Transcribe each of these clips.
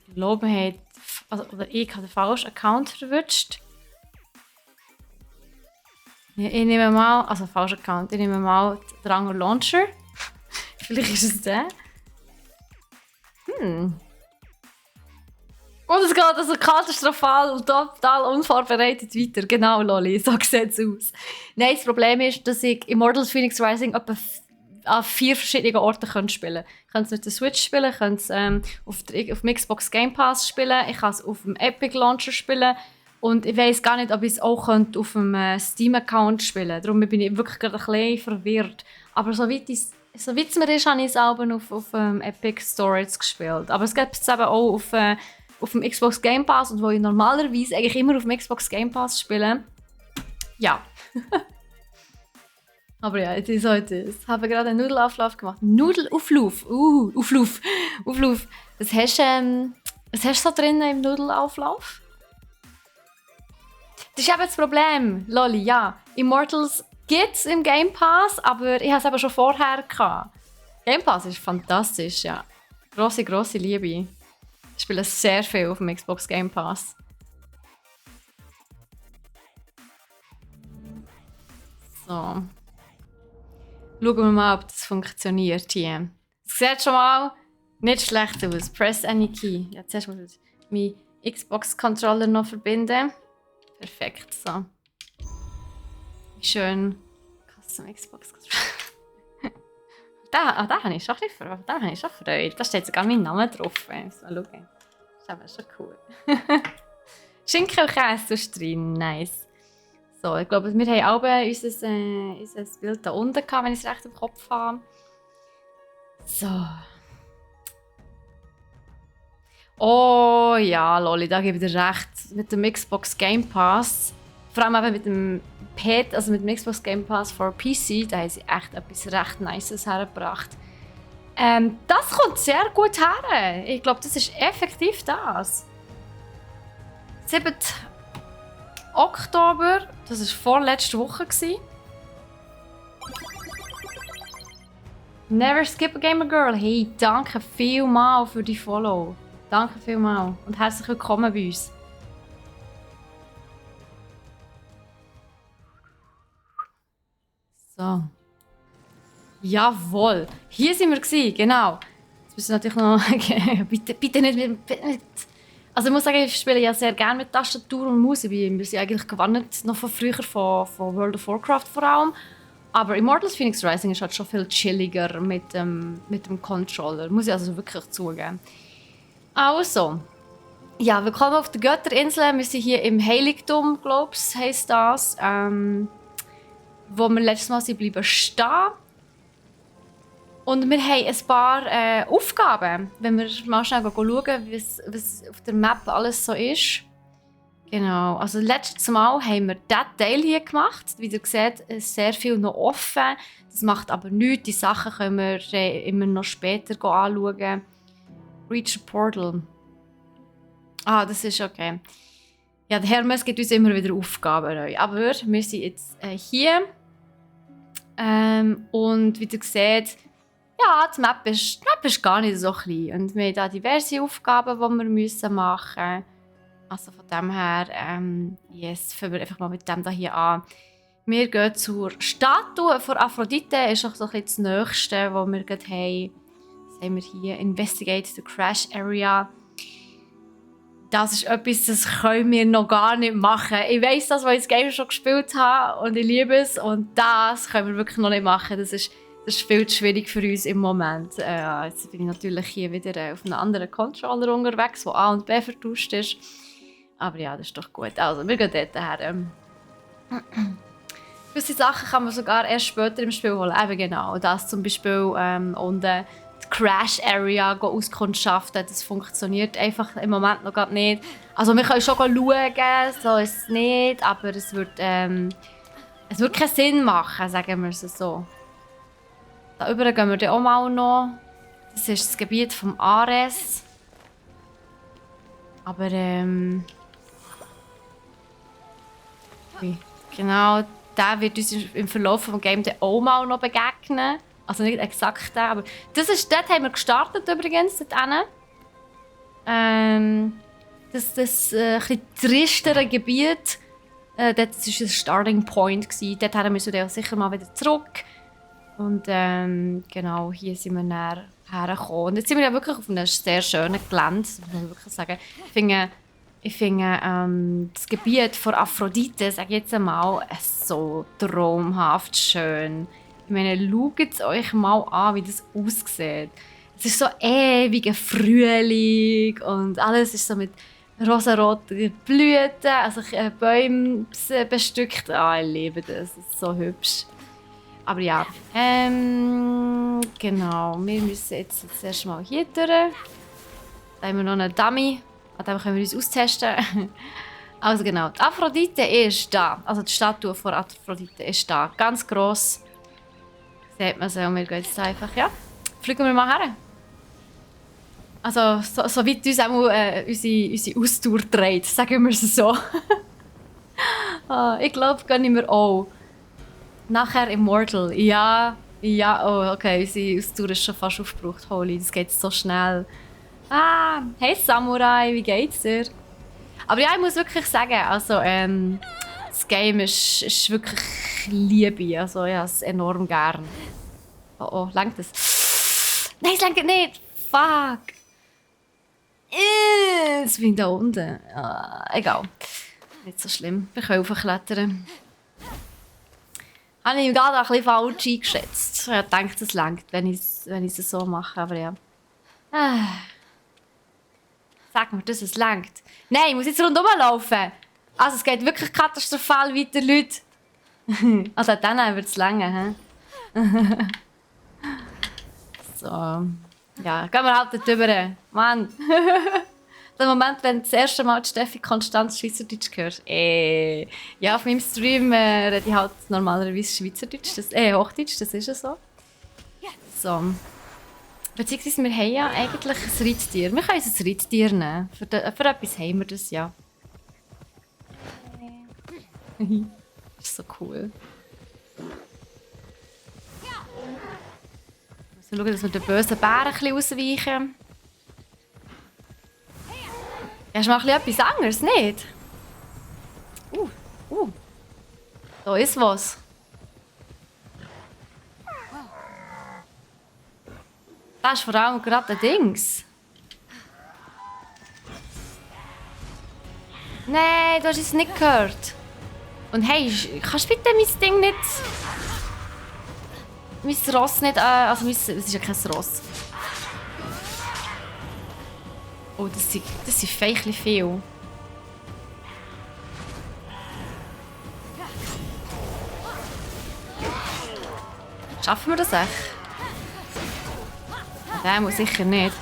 Ich glaube, oder ich habe den falschen Account verwünscht. Ich nehme mal, also falschen Account, ich nehme mal den Dranger Launcher. Vielleicht ist es der. Und es geht also katastrophal und total unvorbereitet weiter. Genau, Loli, so sieht es aus. Nein, das Problem ist, dass ich Immortals Phoenix Rising etwa an 4 verschiedenen Orten spielen kann. Ich kann es mit der Switch spielen, ich kann es auf dem Xbox Game Pass spielen, ich kann es auf dem Epic Launcher spielen und ich weiss gar nicht, ob ich es auch auf dem Steam-Account spielen könnte. Darum bin ich wirklich gerade ein bisschen verwirrt. Aber soweit es mir ist, habe ich es auch auf dem Epic Store jetzt gespielt. Aber es gibt es eben auch auf dem Xbox Game Pass und wo ich normalerweise eigentlich immer auf dem Xbox Game Pass spiele. Ja. Aber ja, jetzt ist heute. Ich habe gerade einen Nudelauflauf gemacht. Nudelauflauf. Auflauf. Was hast du so drin im Nudelauflauf? Das ist eben das Problem, Loli, ja. Immortals gibt es im Game Pass, aber ich habe es eben schon vorher gehabt. Game Pass ist fantastisch, ja. Grosse Liebe. Ich spiele sehr viel auf dem Xbox Game Pass. So. Schauen wir mal, ob das funktioniert hier. Es sieht schon mal nicht schlecht aus. Press any key. Ja, zuerst muss ich meinen Xbox-Controller noch verbinden. Perfekt, so. Wie schön. Custom Xbox-Controller. Da habe ich schon Freude. Da steht sogar mein Name drauf. Mal schauen. Das ist aber schon cool. Schinken und Käse ist drin. Nice. So, ich glaube, wir haben auch unser Bild da unten gehabt, wenn ich es recht im Kopf habe. So. Oh ja, Loli, da gebe ich dir recht. Mit dem Xbox Game Pass, vor allem eben mit dem mit dem Xbox Game Pass for PC, da haben sie echt etwas recht Nices hergebracht. Das kommt sehr gut her. Ich glaube, das ist effektiv das. 7. Oktober, das war vorletzte Woche. Never skip a gamer girl. Hey, danke vielmals für die Follow. Danke vielmals und herzlich willkommen bei uns. So. Jawohl. Hier sind wir, genau. Jetzt müssen wir natürlich noch... bitte nicht mit... Also ich muss sagen, ich spiele ja sehr gerne mit Tastatur und Maus. Wir sind eigentlich gewandt, noch von früher, von World of Warcraft vor allem. Aber Immortals Phoenix Rising ist halt schon viel chilliger mit dem Controller. Muss ich also wirklich zugeben. Also, ja, willkommen auf der Götterinsel. Wir sind hier im Heiligtum, glaube ich, heisst das. Wo wir letztes Mal sind bleiben stehen. Und wir haben ein paar Aufgaben, wenn wir mal schnell schauen, was auf der Map alles so ist. Genau, also letztes Mal haben wir diesen Teil hier gemacht. Wie ihr seht, ist sehr viel noch offen. Das macht aber nichts, die Sachen können wir immer noch später anschauen. Reach a Portal. Ah, das ist okay. Ja, der Hermes gibt uns immer wieder Aufgaben. Aber wir sind jetzt hier. Und wie ihr seht, ja, die Map ist gar nicht so klein. Und wir haben hier diverse Aufgaben, die wir machen müssen. Also von dem her, yes, fangen wir einfach mal mit dem hier an. Wir gehen zur Statue von Aphrodite. Das ist auch so ein bisschen das Nächste, was wir gerade haben. Das haben wir hier. Investigate the Crash Area. Das ist etwas, das können wir noch gar nicht machen. Ich weiss das, weil ich das Game schon gespielt habe und ich liebe es. Und das können wir wirklich noch nicht machen. Das ist viel zu schwierig für uns im Moment. Jetzt bin ich natürlich hier wieder auf einem anderen Controller unterwegs, der A und B vertauscht ist. Aber ja, das ist doch gut. Also, wir gehen dort her. Gewisse Sachen kann man sogar erst später im Spiel holen. Eben genau. Das zum Beispiel unten die Crash Area auskundschaften. Das funktioniert einfach im Moment noch nicht. Also wir können schon schauen, so ist es nicht. Aber es wird keinen Sinn machen, sagen wir es so. Da über gehen wir dann auch mal noch. Das ist das Gebiet vom Ares. Aber genau, der wird uns im Verlauf des Games auch mal noch begegnen. Also nicht exakt der, aber dort haben wir gestartet übrigens, dort hinten. das etwas tristere Gebiet. Das war ein Starting Point. Dort müssen wir sicher mal wieder zurück. Und genau, hier sind wir näher hergekommen. Und jetzt sind wir ja wirklich auf einem sehr schönen Gelände, muss ich wirklich sagen. Ich finde das Gebiet von Aphrodite, sage ich jetzt einmal, so traumhaft schön. Ich meine, schaut es euch mal an, wie das aussieht. Es ist so ewiger Frühling und alles ist so mit rosaroten Blüten, also Bäume bestückt. Ah, ich liebe das, das ist so hübsch. Aber ja, genau, wir müssen jetzt zuerst mal hier durch. Da haben wir noch einen Dummy, an dem können wir uns austesten. Also genau, die Aphrodite ist da, also die Statue von Aphrodite ist da, ganz gross. Sieht man so, und wir gehen jetzt einfach, ja, fliegen wir mal her. Also, so weit uns auch unsere Ausdauer trägt, sagen wir es so. Ich glaube, gehen wir auch. Nachher Immortal. Ja, oh, okay, unsere Ausdauer ist schon fast aufgebraucht. Holy, das geht so schnell. Hey Samurai, wie geht's dir? Aber ja, ich muss wirklich sagen, also, das Game ist wirklich Liebe. Also, ich habe es enorm gern. Oh, langt das? Nein, es langt nicht! Fuck! Jetzt bin ich da unten. Egal. Nicht so schlimm. Wir können aufklettern. Habe ich mir gerade ein bisschen falsch eingeschätzt. Ich denke, das langt, wenn ich es so mache. Aber ja. Sag mir, dass es langt. Nein, ich muss jetzt rundherum laufen. Also, es geht wirklich katastrophal weiter, Leute. Also, dann wird es länger. So. Ja, gehen wir halt dort rüber. Mann. Der Moment, wenn du das erste Mal Steffi konstant Schweizerdeutsch hörst. Ja, auf meinem Stream rede ich halt normalerweise Schweizerdeutsch. Hochdeutsch, das ist ja so. So. Beziehungsweise wir haben ja eigentlich ein Reittier. Wir können uns ein Reittier nehmen. Für etwas haben wir das ja. Das ist so cool. Wir schauen, dass wir den bösen Bären ein bisschen ausweichen. Ja, ist mal etwas anderes, nicht? Da ist was. Das ist vor allem gerade ein Dings. Nein, du hast es nicht gehört. Und hey, kannst du bitte mein Ding nicht... Mein Ross nicht... Also, es ist ja kein Ross. Oh, das sind feindlich viel. Schaffen wir das echt? Der muss sicher nicht.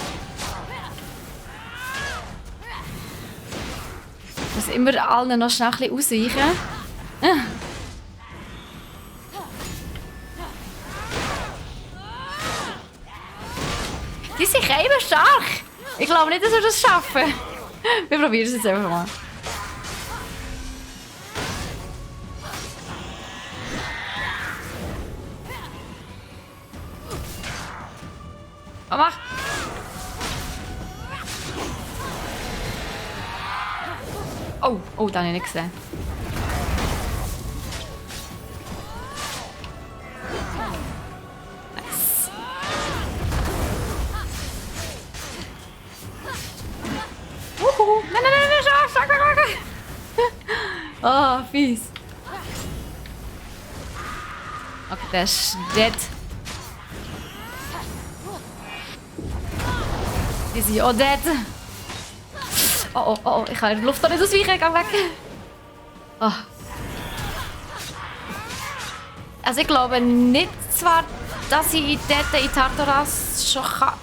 Ich muss immer allen noch schnell ein bisschen ausweichen. Die sind eben stark. Ich glaube nicht, dass wir das schaffen. Wir probieren es jetzt einfach mal. Oh, mach! Oh, da habe ich nicht gesehen. Nice. Nein, stark. Oh, fies. Okay, der ist dead. Die sind auch dead. Oh, ich kann in der Luft nicht ausweichen, geh weg. Oh. Also ich glaube nicht zwar, dass ich dort in Tartaros schon kann...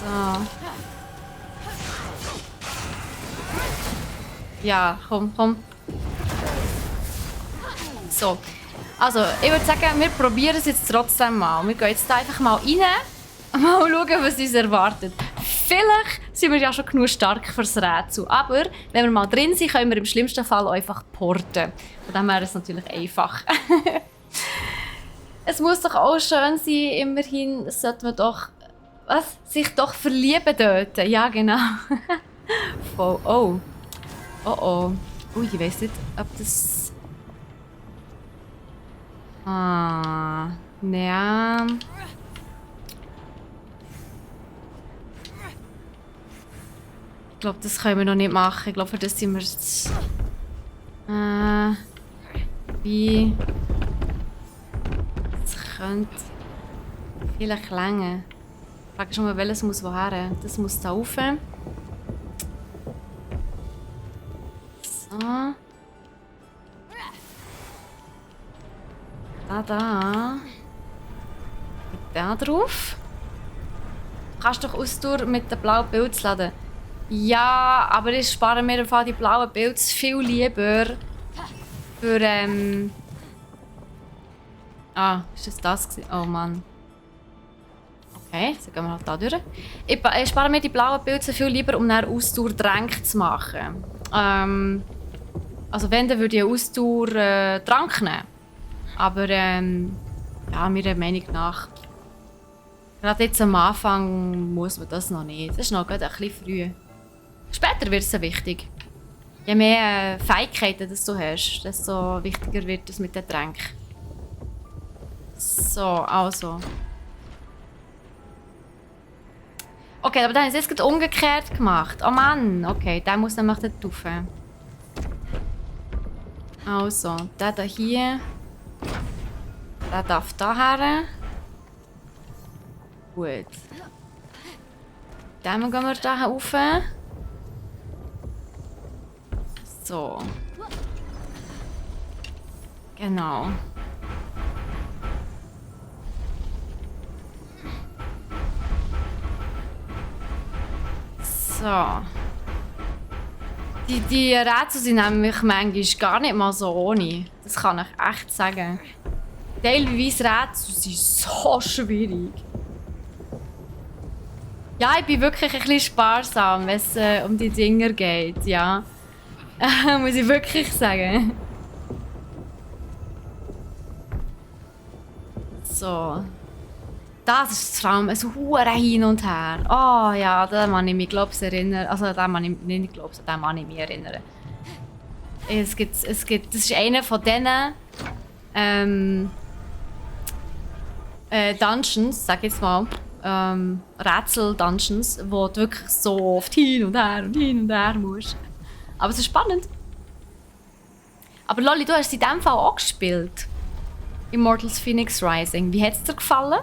So. Ja, komm. So. Also, ich würde sagen, wir probieren es jetzt trotzdem mal. Wir gehen jetzt einfach mal rein und mal schauen, was uns erwartet. vielleicht sind wir ja schon genug stark fürs Rätsel. Aber wenn wir mal drin sind, können wir im schlimmsten Fall auch einfach porten. Von dem wäre es natürlich einfach. Es muss doch auch schön sein, immerhin sollte man doch sich doch verlieben dort. Ja, genau. Voll. Oh. Oh oh. Ui, ich weiss nicht, ob das... Ah. Ja. Ich glaube, das können wir noch nicht machen. Ich glaube, für das sind wir jetzt... Wie... Das könnte... Vielleicht länger. Ich frage schon mal, welches muss woher? Das muss da rauf. So. Da. Mit da drauf. Du kannst doch Ausdauer mit den blauen Pilzen laden. Ja, aber ich spare mir einfach die blauen Pilze viel lieber für Ah, ist das gewesen? Oh Mann. Okay, dann gehen wir halt da durch. Ich spare mir die blauen Pilze viel lieber, um dann Ausdauer-Tränke zu machen. Also wenn, dann würde ich einen Ausdauer-Trank nehmen. Aber ja, meiner Meinung nach, gerade jetzt am Anfang muss man das noch nicht. Das ist noch gerade ein bisschen früh. Später wird es wichtig. Je mehr Fähigkeiten das du hast, desto wichtiger wird es mit den Tränken. So, also. Okay, aber dann ist es jetzt gerade umgekehrt gemacht. Oh Mann, okay, der muss nämlich dort rauf. Also, der da hier. Der darf da her. Gut. Dann gehen wir da rauf. So. Genau. So. Die Rätsel sind nämlich manchmal gar nicht mal so ohne. Das kann ich echt sagen. Teilweise Rätsel sind so schwierig. Ja, ich bin wirklich ein bisschen sparsam, wenn es um die Dinger geht, ja. Muss ich wirklich sagen. So. Das ist vor allem ein hure Hin und Her. Oh ja, da kann ich mich, glaube ich, erinnern. Also, da kann ich nicht glauben, da kann ich mich erinnern. Das ist einer von diesen Dungeons, sag ich jetzt mal. Rätsel-Dungeons, wo du wirklich so oft hin und her musst. Aber es ist spannend. Aber Lolli, du hast es in diesem Fall auch gespielt. Immortals Phoenix Rising. Wie hat es dir gefallen?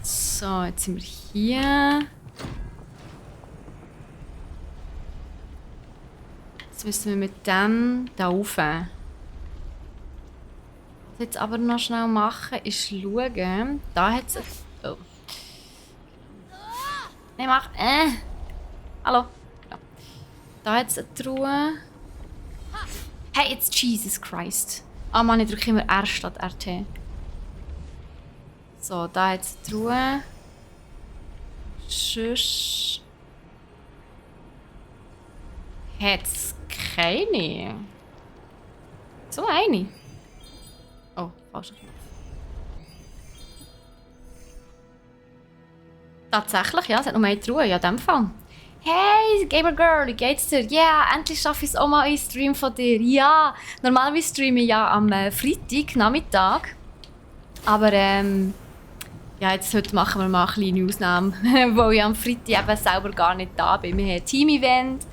So, jetzt sind wir hier. Jetzt müssen wir mit dem da rauf. Was ich jetzt aber noch schnell machen, ist schauen. Da hat es... Oh. Nein, mach... Hallo. Ja. Da hat es eine Truhe. Hey, jetzt Jesus Christ. Ah Mann, ich drücke immer R statt RT. So, da hat es eine Truhe. Tschüss. Hat es keine? So eine. Oh, falscher Knopf. Tatsächlich, ja, es hat noch mehr Truhe, ja, in dem Fall. Hey, Gamer Girl, wie geht's dir? Ja, yeah, endlich schaffe ich es auch mal einen Stream von dir. Ja, normalerweise streame ich ja am Freitag, Nachmittag. Aber ja, jetzt heute machen wir mal eine kleine Ausnahme, weil ich am Freitag eben selber gar nicht da bin. Wir haben ein Team-Event.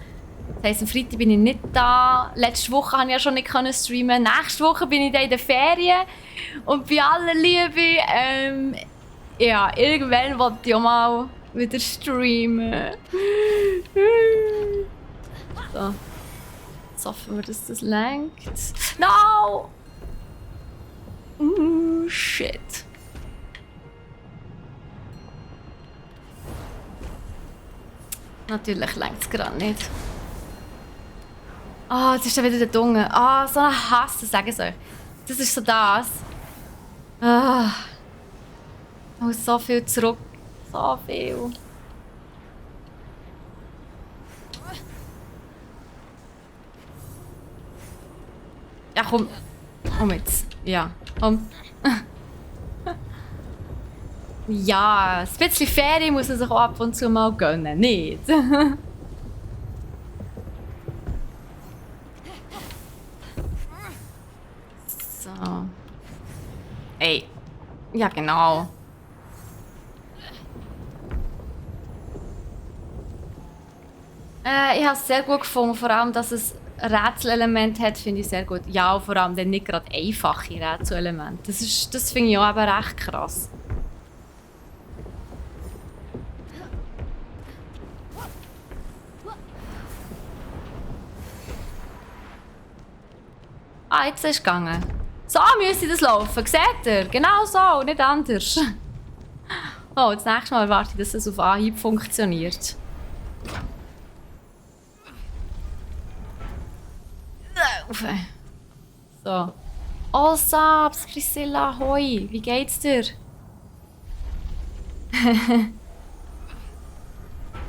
Das heisst, am Freitag bin ich nicht da. Letzte Woche konnte ich ja schon nicht streamen. Nächste Woche bin ich dann in den Ferien. Und bei aller Liebe, ja, irgendwann wollte ich auch mal wieder streamen. So. Jetzt hoffen wir, dass das lenkt. No! Shit. Natürlich lenkt es gerade nicht. Ah, jetzt ist da wieder der Dunge. Ah, so ein Hass, sage ich euch. Das ist so das. Ah. Ich muss so viel zurück. So viel. Ja, komm. Komm jetzt. Ja, komm. Ja, ein bisschen Ferien muss man sich auch ab und zu mal gönnen, nicht? So. Ey. Ja, genau. Ich habe es sehr gut gefunden, vor allem, dass es Rätselelement hat, finde ich sehr gut. Ja, und vor allem dann nicht gerade einfache Rätselelemente. Das finde ich auch eben recht krass. Ah, jetzt ist es gegangen. So müsste das laufen, seht ihr? Genau so, nicht anders. Oh, das nächste Mal erwarte ich, dass es auf Anhieb funktioniert. So. Oh, Sabs, Priscilla, hoi. Wie geht's dir? Ich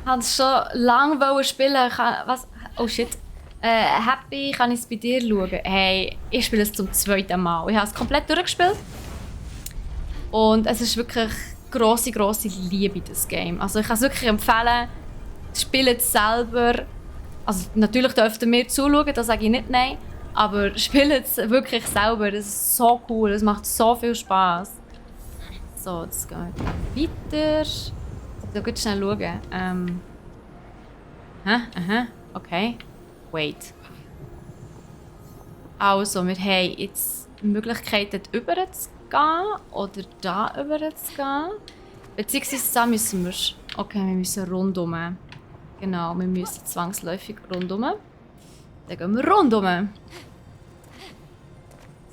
wollte schon lange spielen. Was? Oh shit. Happy, kann ich es bei dir schauen? Hey, ich spiele es zum zweiten Mal. Ich habe es komplett durchgespielt. Und es ist wirklich grosse Liebe, das Game. Also ich kann es wirklich empfehlen. Spielt es selber. Also natürlich dürft ihr mir zuschauen, da sage ich nicht nein. Aber spielt es wirklich selber. Das ist so cool. Es macht so viel Spaß. So, jetzt gehen wir weiter. Ich muss schnell schauen. Aha, okay. Wait. Also, wir haben jetzt die Möglichkeit, dort rüber zu gehen oder da rüber zu gehen. Beziehungsweise da müssen wir. Okay, wir müssen rundum. Genau, wir müssen zwangsläufig rundum. Dann gehen wir rundum.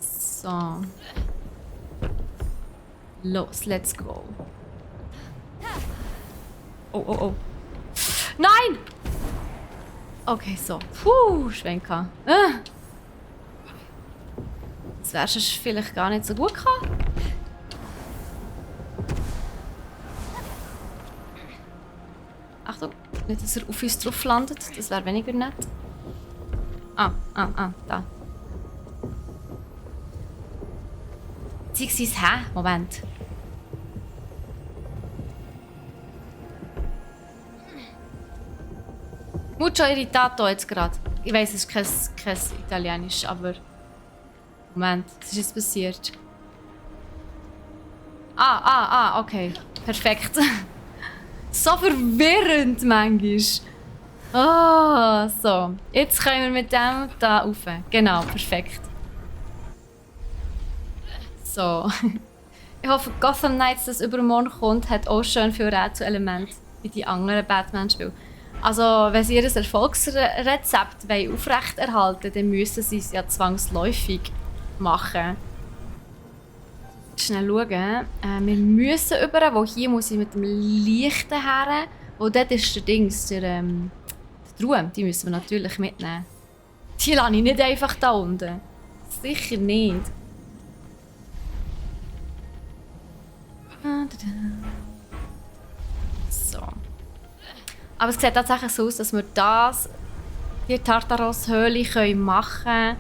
So. Los, let's go. Oh. Nein! Okay, so. Puh, Schwenker. Das wärst du vielleicht gar nicht so gut gehabt. Achtung, nicht, dass er auf uns drauf landet. Das wäre weniger nett. Da. Beziehungsweise, hä? Moment. Mucho irritato jetzt gerade. Ich weiss, es ist kein Italienisch, aber... Moment, was ist jetzt passiert? Okay. Perfekt. So verwirrend manchmal. Oh, so. Jetzt können wir mit dem da rauf. Genau, perfekt. So. Ich hoffe, Gotham Knights, das übermorgen kommt, hat auch schön viele Rätselelemente wie die anderen Batman-Spiele. Also, wenn sie ihr Erfolgsrezept aufrechterhalten wollen, dann müssen sie es ja zwangsläufig machen. Schnell schauen. Wir müssen über, wo hier muss ich mit dem Lichten her. Wo dort ist der Dings, der Truhe. Die müssen wir natürlich mitnehmen. Die lasse ich nicht einfach da unten. Sicher nicht. So. Aber es sieht tatsächlich so aus, dass wir die Tartaros-Höhle machen können,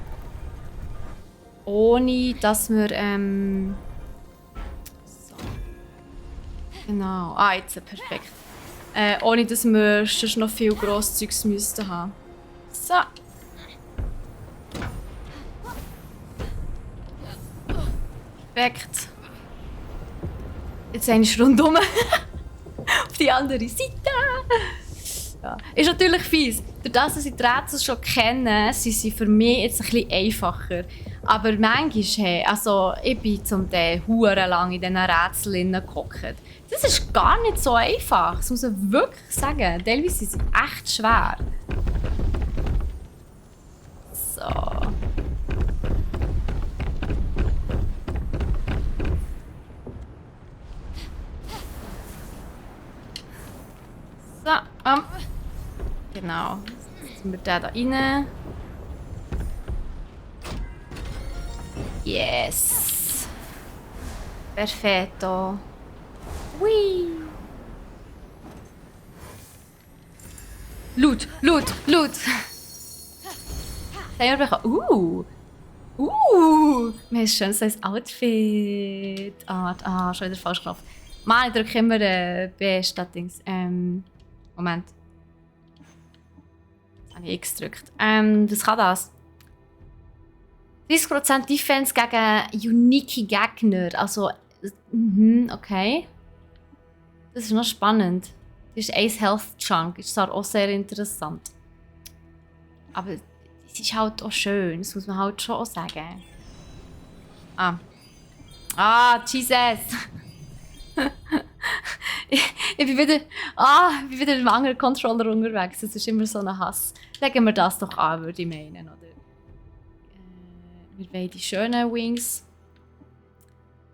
ohne dass wir so. Genau. Jetzt perfekt. Ohne dass wir sonst noch viel Grosszeugs müssten haben. So. Perfekt. Jetzt einmal rundum. Auf die andere Seite. Ja. Ist natürlich fies. Durch das, dass ich die Rätsel schon kenne, sind sie für mich jetzt ein bisschen einfacher. Aber manchmal, hey, also ich bin zum Teil hure lang in diesen Rätseln gehockt. Das ist gar nicht so einfach. Das muss man wirklich sagen. Teilweise sind sie echt schwer. So. So, genau. Jetzt sind wir da rein. Yes. Perfetto. Hui. Loot, Loot, Loot. Wir haben ein schönes neues Outfit. Schon wieder falsch gelaufen. Mann, ich drücke immer B statt Dings. Moment. Jetzt habe ich X gedrückt. Was kann das? 30% Defense gegen unique Gegner. Also, okay. Das ist noch spannend. Das ist Ace Health Chunk. Ist zwar auch sehr interessant. Aber es ist halt auch schön. Das muss man halt schon auch sagen. Jesus! ich bin wieder im anderen Controller unterwegs. Das ist immer so ein Hass. Legen wir das doch an, würde ich meinen, oder? Wir wollen die schönen Wings.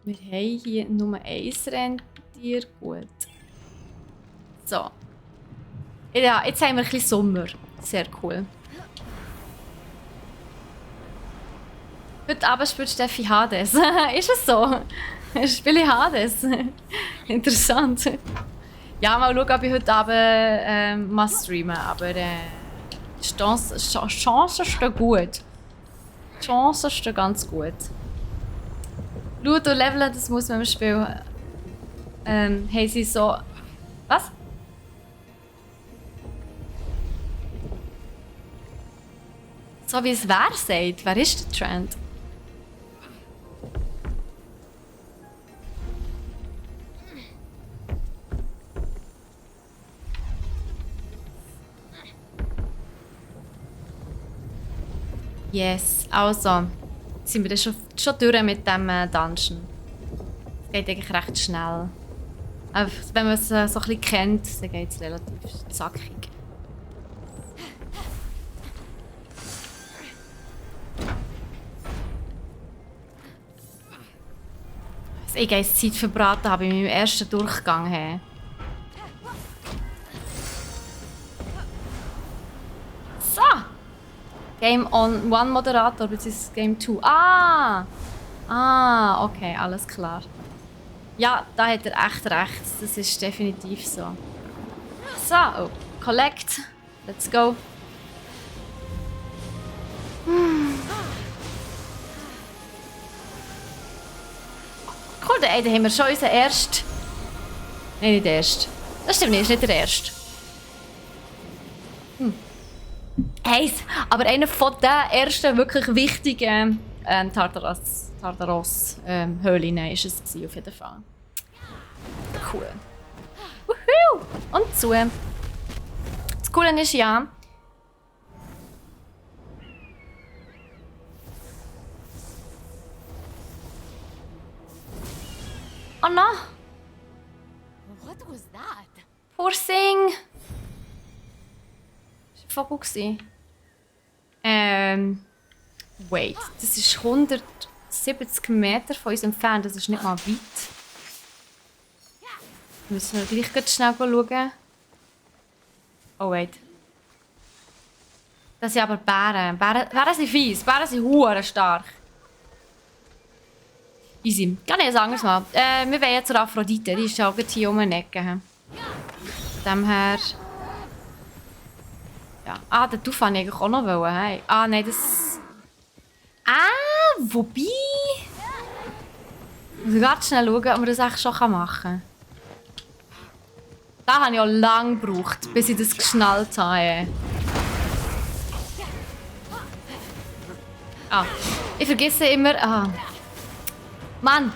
Wir haben hier nur ein Rentier. Gut. So. Ja, jetzt haben wir ein bisschen Sommer. Sehr cool. Heute Abend spielt Steffi Hades. Ist es so? Spiele ich Hades? Interessant. Ja, mal schauen, ob ich heute Abend mal streamen. Aber die Chancen stehen gut. Die Chancen stehen ganz gut. Ludo leveln, das muss man im Spiel. Haben sie so. Was? So wie es wer sagt. Wer ist der Trend? Yes, also sind wir dann schon durch mit dem Dungeon. Es geht eigentlich recht schnell. Aber wenn man es so ein bisschen kennt, dann geht es relativ zackig. Was ich Zeit verbraten habe in meinem ersten Durchgang. Hey. So! Game on One Moderator bzw. Game 2. Okay, alles klar. Ja, da hat er echt recht. Das ist definitiv so. So, collect. Let's go. Cool, da haben wir schon unseren ersten. Nein, nicht den ersten. Das stimmt nicht, ist nicht der erste. Heiss, aber einer von den ersten wirklich wichtigen Tartaros-Höhlen war es auf jeden Fall. Cool. Wuhu! Und zu. Das Coole ist ja... Oh no! What was that? Poor thing! Das war Vogel gewesen. Wait, das ist 170 Meter von uns entfernt, das ist nicht mal weit. Müssen wir gleich ganz schnell schauen. Oh wait. Das sind aber Bären. Bären sind fies, Bären sind hure stark. Easy. Kann ich ein anderes Mal. Wir wollen jetzt zur Aphrodite, die ist ja auch hier um die Ecke. Von dem her... Ja. Den Tuff wollte ich eigentlich auch noch wollen. Hey. Nein, das... wobei... Ich muss ganz schnell schauen, ob man das eigentlich schon machen kann. Da habe ich auch lange gebraucht, bis ich das geschnallt habe. Ich vergesse immer... Mann,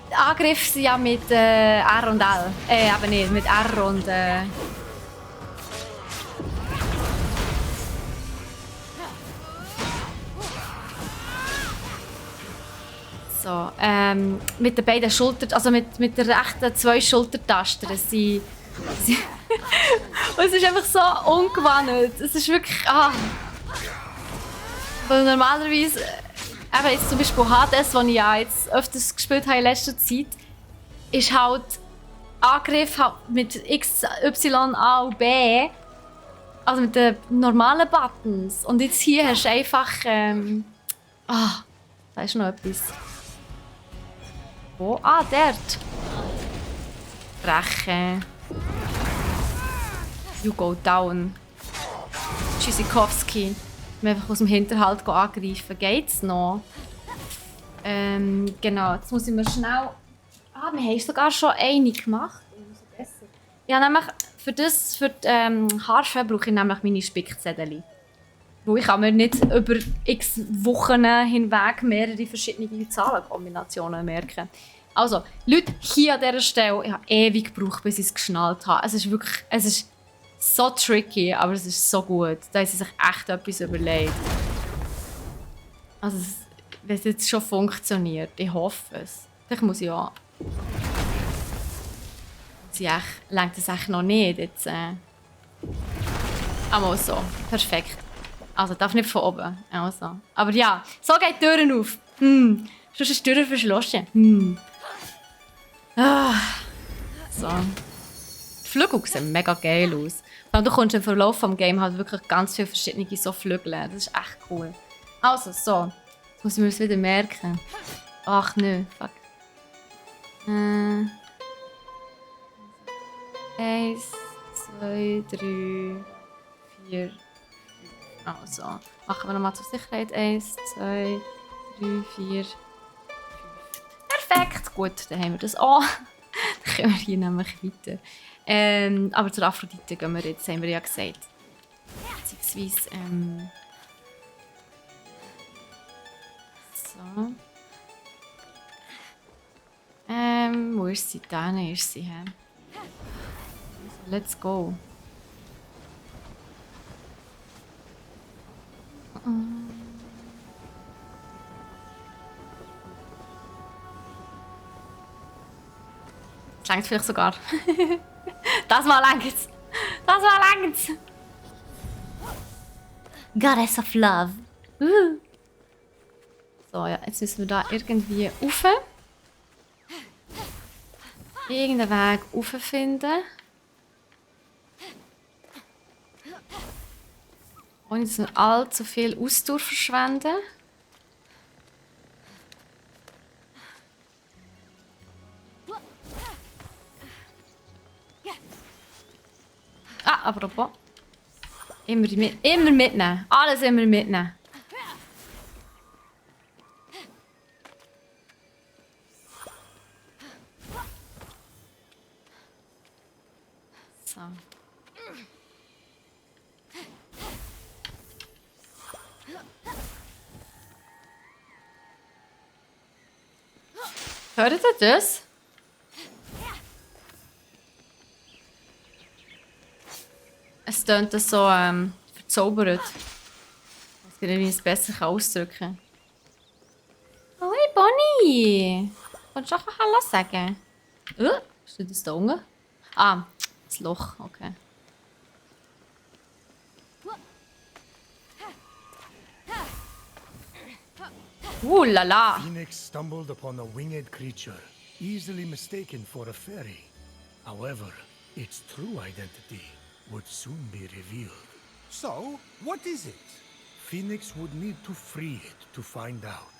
die Angriffe sind ja mit R und L. Aber nicht, mit R und... So, mit den beiden Schultern, also mit der rechten 2 Schultertasten. Und es ist einfach so ungewohnt. Es ist wirklich... Weil normalerweise... Eben jetzt zum Beispiel Hades, das ich ja jetzt öfters gespielt habe in letzter Zeit, ist halt Angriff halt mit X, Y, A und B. Also mit den normalen Buttons. Und jetzt hier hast du einfach... da ist noch etwas. Wo? Dort. brechen. You go down. Tschüssikowski. Wir einfach aus dem Hinterhalt angreifen. Geht's noch? Genau, jetzt muss ich mir schnell... Ah, wir haben sogar schon eine gemacht. Ja, nämlich für die Harfe brauche ich nämlich meine Spickzettel. Weil ich kann mir nicht über x Wochen hinweg mehrere verschiedene Zahlenkombinationen merken. Also, Leute, hier an dieser Stelle, ich habe ewig gebraucht, bis ich es geschnallt habe. Es ist wirklich, es ist so tricky, aber es ist so gut. Da haben sie sich echt etwas überlegt. Also, wenn es jetzt schon funktioniert, ich hoffe es. Vielleicht muss ich auch... Längt das echt noch nicht jetzt? Einmal so. Perfekt. Also, darf nicht von oben. Also. Aber ja, so geht die Türen auf. Sonst ist die Tür verschlossen. Ah. So. Die Flügel sehen mega geil aus. Du kommst im Verlauf des Games halt wirklich ganz viele verschiedene so Flügel. Das ist echt cool. Also, so. Jetzt muss ich mir das wieder merken. Ach, nö. Fuck. 1, 2, 3, 4, 5. Also, machen wir nochmal zur Sicherheit. 1, 2, 3, 4, 5. Perfekt! Gut, dann haben wir das auch. Dann können wir hier nämlich weiter. Aber zur Aphrodite gehen wir jetzt, haben wir ja gesagt. Beziehungsweise, so. Wo ist sie? Da ist sie. Let's go. Das reicht vielleicht sogar. Das mal längt's. Das mal längt's. Goddess of Love. So, ja, jetzt müssen wir da irgendwie rauf. Irgendeinen Weg rauf finden. Ohne dass wir allzu viel Ausdauer verschwenden. Ah, apropos. Immer mitnehmen. Alles immer mitnehmen. So. Hört ihr das? Es tönt so verzaubert. Ich weiß nicht, wie ich es besser ausdrücken kann. Hoi, Bonnie! Kannst du auch Hallo sagen? Ist das da unten? Ah, das Loch, okay. La la! Phoenix stumbled upon a winged creature, easily mistaken for a fairy. However, its true identity would soon be revealed. So, what is it? Phoenix would need to free it to find out.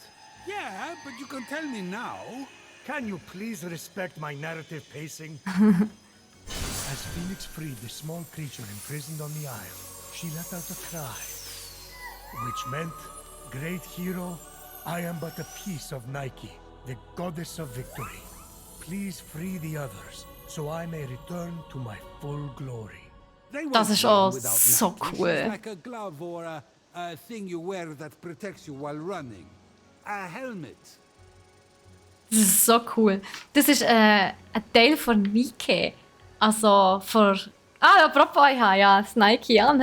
Yeah, but you can tell me now. Can you please respect my narrative pacing? As Phoenix freed the small creature imprisoned on the isle, she let out a cry, which meant, great hero, I am but a piece of Nike, the goddess of victory. Please free the others, so I may return to my full glory. They Das won't ist run auch without so Nike. cool. She's like a glove or a thing you wear that protects you while running. A helmet. Das ist so cool. Das ist ein Teil von Nike. Also von... Ah, apropos, ja, das Nike an.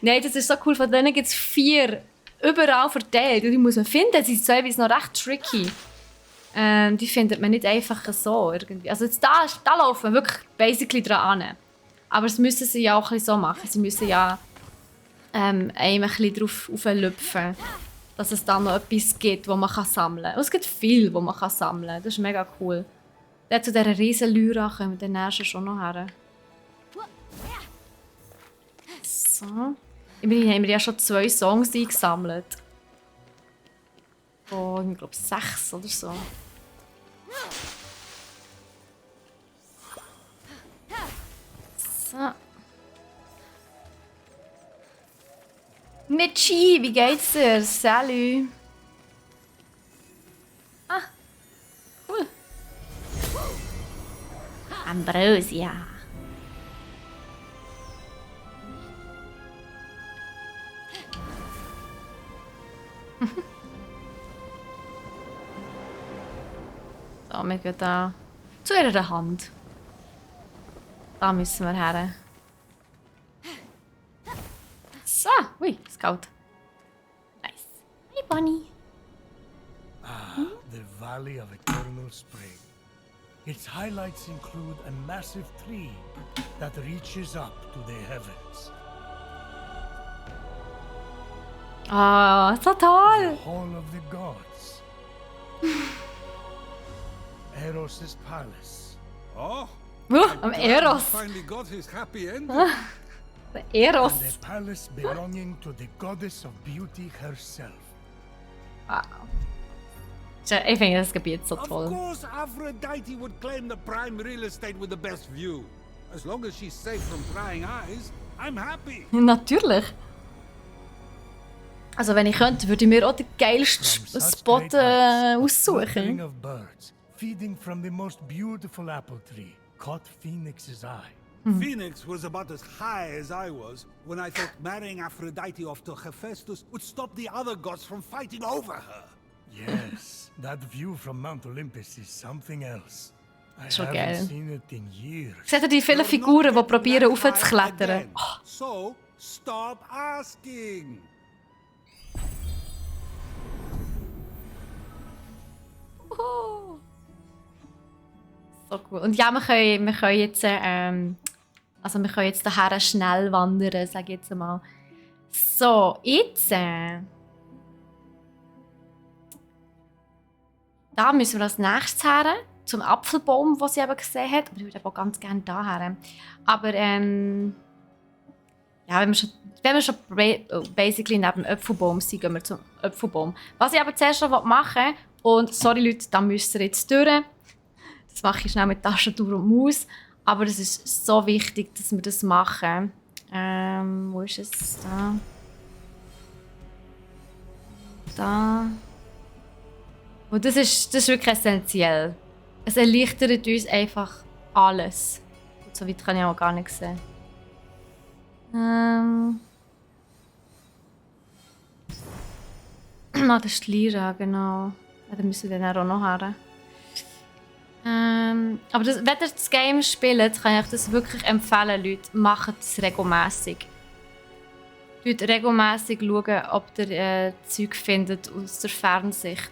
Nein, das ist so cool. Von denen gibt es 4 überall verteilt. Und die muss man finden. Sie sind teilweise noch recht tricky. Die findet man nicht einfach so irgendwie. Also jetzt da laufen wir wirklich basically dran an. Aber das müssen sie ja auch ein bisschen so machen. Sie müssen ja einem ein bisschen drauf auflüpfen, dass es dann noch etwas gibt, das man sammeln kann. Und es gibt viel, das man sammeln kann. Das ist mega cool. Dann zu dieser riesen Lyra kommen wir dann schon noch her. So. Immerhin haben wir ja schon 2 Songs eingesammelt. Von, ich glaube, 6 oder so. So. Mitchi, wie geht's dir? Salut. Ah, cool. Ambrosia. So, wir gehen da zu ihrer Hand. Da müssen wir her. So, ui, ist kalt. Nice. Hey, Bunny. The Valley of Eternal Spring. Its highlights include a massive tree that reaches up to the heavens. Ah, so The toll. Hall of the Gods. Eros' palace. Oh, Am glad Eros. he finally got his happy ending. Der Eros. And a palace belonging to the goddess of beauty herself. Ich finde das Gebiet so Of toll. course, Aphrodite would claim the prime real estate with the best view. As long as she's safe from prying eyes, I'm happy. Natürlich. Also wenn ich könnte, würde ich mir auch den geilsten From such Spot great heights, a fluttering aussuchen. of birds feeding from the most beautiful apple tree caught Phoenix's eye. Phoenix was about as high as I was when I thought marrying Aphrodite off to Hephaestus would stop the other gods from fighting over her. Yes, that view from Mount Olympus is something else. I Schon haven't geil. seen it in years. Seht ihr die vielen You're Figuren, die not probieren getting that aufzuklettern? high again. So, stop asking. Oh. So cool. Und ja, wir können jetzt, also wir können jetzt daher schnell wandern, sage ich jetzt mal. So, jetzt, da müssen wir als nächstes her, zum Apfelbaum, den sie eben gesehen hat. Aber ich würde auch ganz gerne da her. Aber, ja, wenn wir schon basically neben dem Apfelbaum sind, gehen wir zum Apfelbaum. Was ich aber zuerst noch machen will, und sorry Leute, da müsst ihr jetzt durch. Das mache ich schnell mit Tastatur und Maus. Aber es ist so wichtig, dass wir das machen. Wo ist es? Da. Da. Und das ist wirklich essentiell. Es erleichtert uns einfach alles. Und so weit kann ich auch gar nicht sehen. Das ist die Lyra, genau. Ja, da müssen wir dann auch noch her. Aber wenn ihr das Game spielt, kann ich euch das wirklich empfehlen, Leute. Macht es regelmässig. Schaut regelmässig schauen, ob ihr Zeug findet aus der Fernsicht.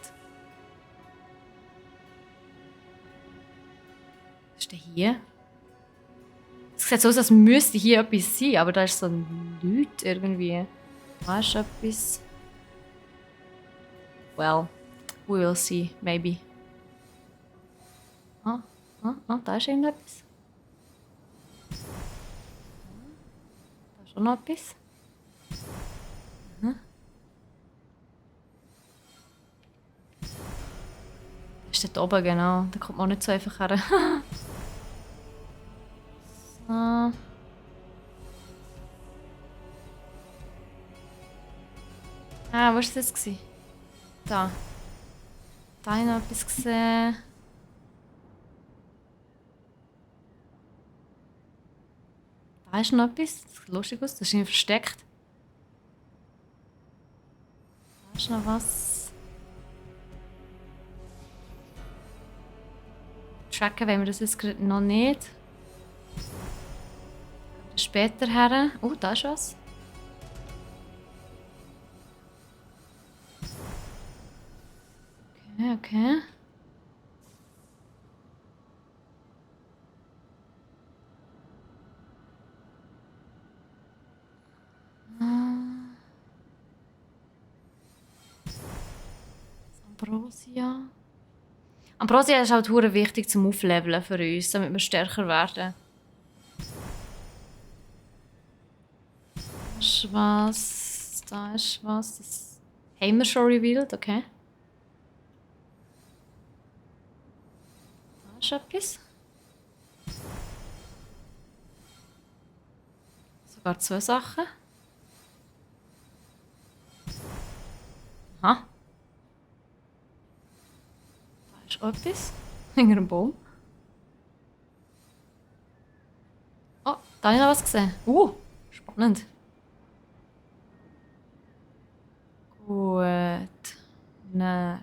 Was ist denn hier? Es sieht so aus, als müsste hier etwas sein, aber da ist so ein Leute irgendwie. Da ist etwas. Well, we will see, maybe. Da ist irgendetwas. Da ist auch noch etwas. Das ist dort oben, genau. Da kommt man nicht so einfach her. So. Wo war das? Da. Da habe ich noch etwas gesehen. Da ist noch etwas. Das sieht lustig aus. Das ist irgendwie versteckt. Da ist noch was. Tracken wollen wir das jetzt gerade noch nicht. Später her. Da ist was. Okay. Ambrosia. Ambrosia ist halt hure wichtig zum Aufleveln für uns, damit wir stärker werden. Da ist was. Da ist was. Das haben wir schon revealed, okay. Da ist etwas. sogar 2 Sachen. Aha. Da ist auch etwas. Hinter einem Baum. Oh, da habe ich noch was gesehen. Spannend. Gut. Näher.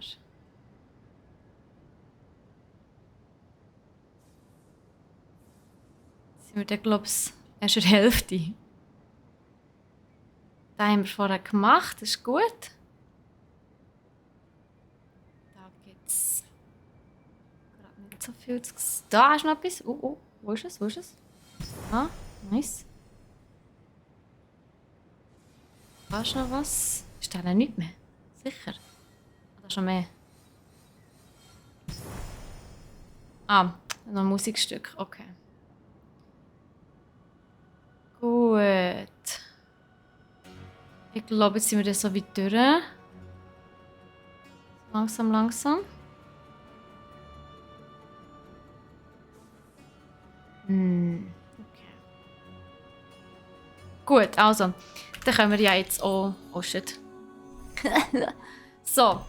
Sind wir dann, glaube ich, erst in der Hälfte. Da haben wir vorher gemacht, das ist gut. Da gibt es gerade nicht so viel zu sehen. Da hast du noch etwas. Wo ist es? Wo ist es? Ah, nice. Da ist noch was. Ist da noch nicht mehr? Sicher? Oder schon mehr? Ah, noch ein Musikstück. Okay. Gut. Ich glaube, jetzt sind wir dann so weit durch. Langsam, langsam. Okay. Gut, also. Dann können wir ja jetzt auch... Oh shit. So.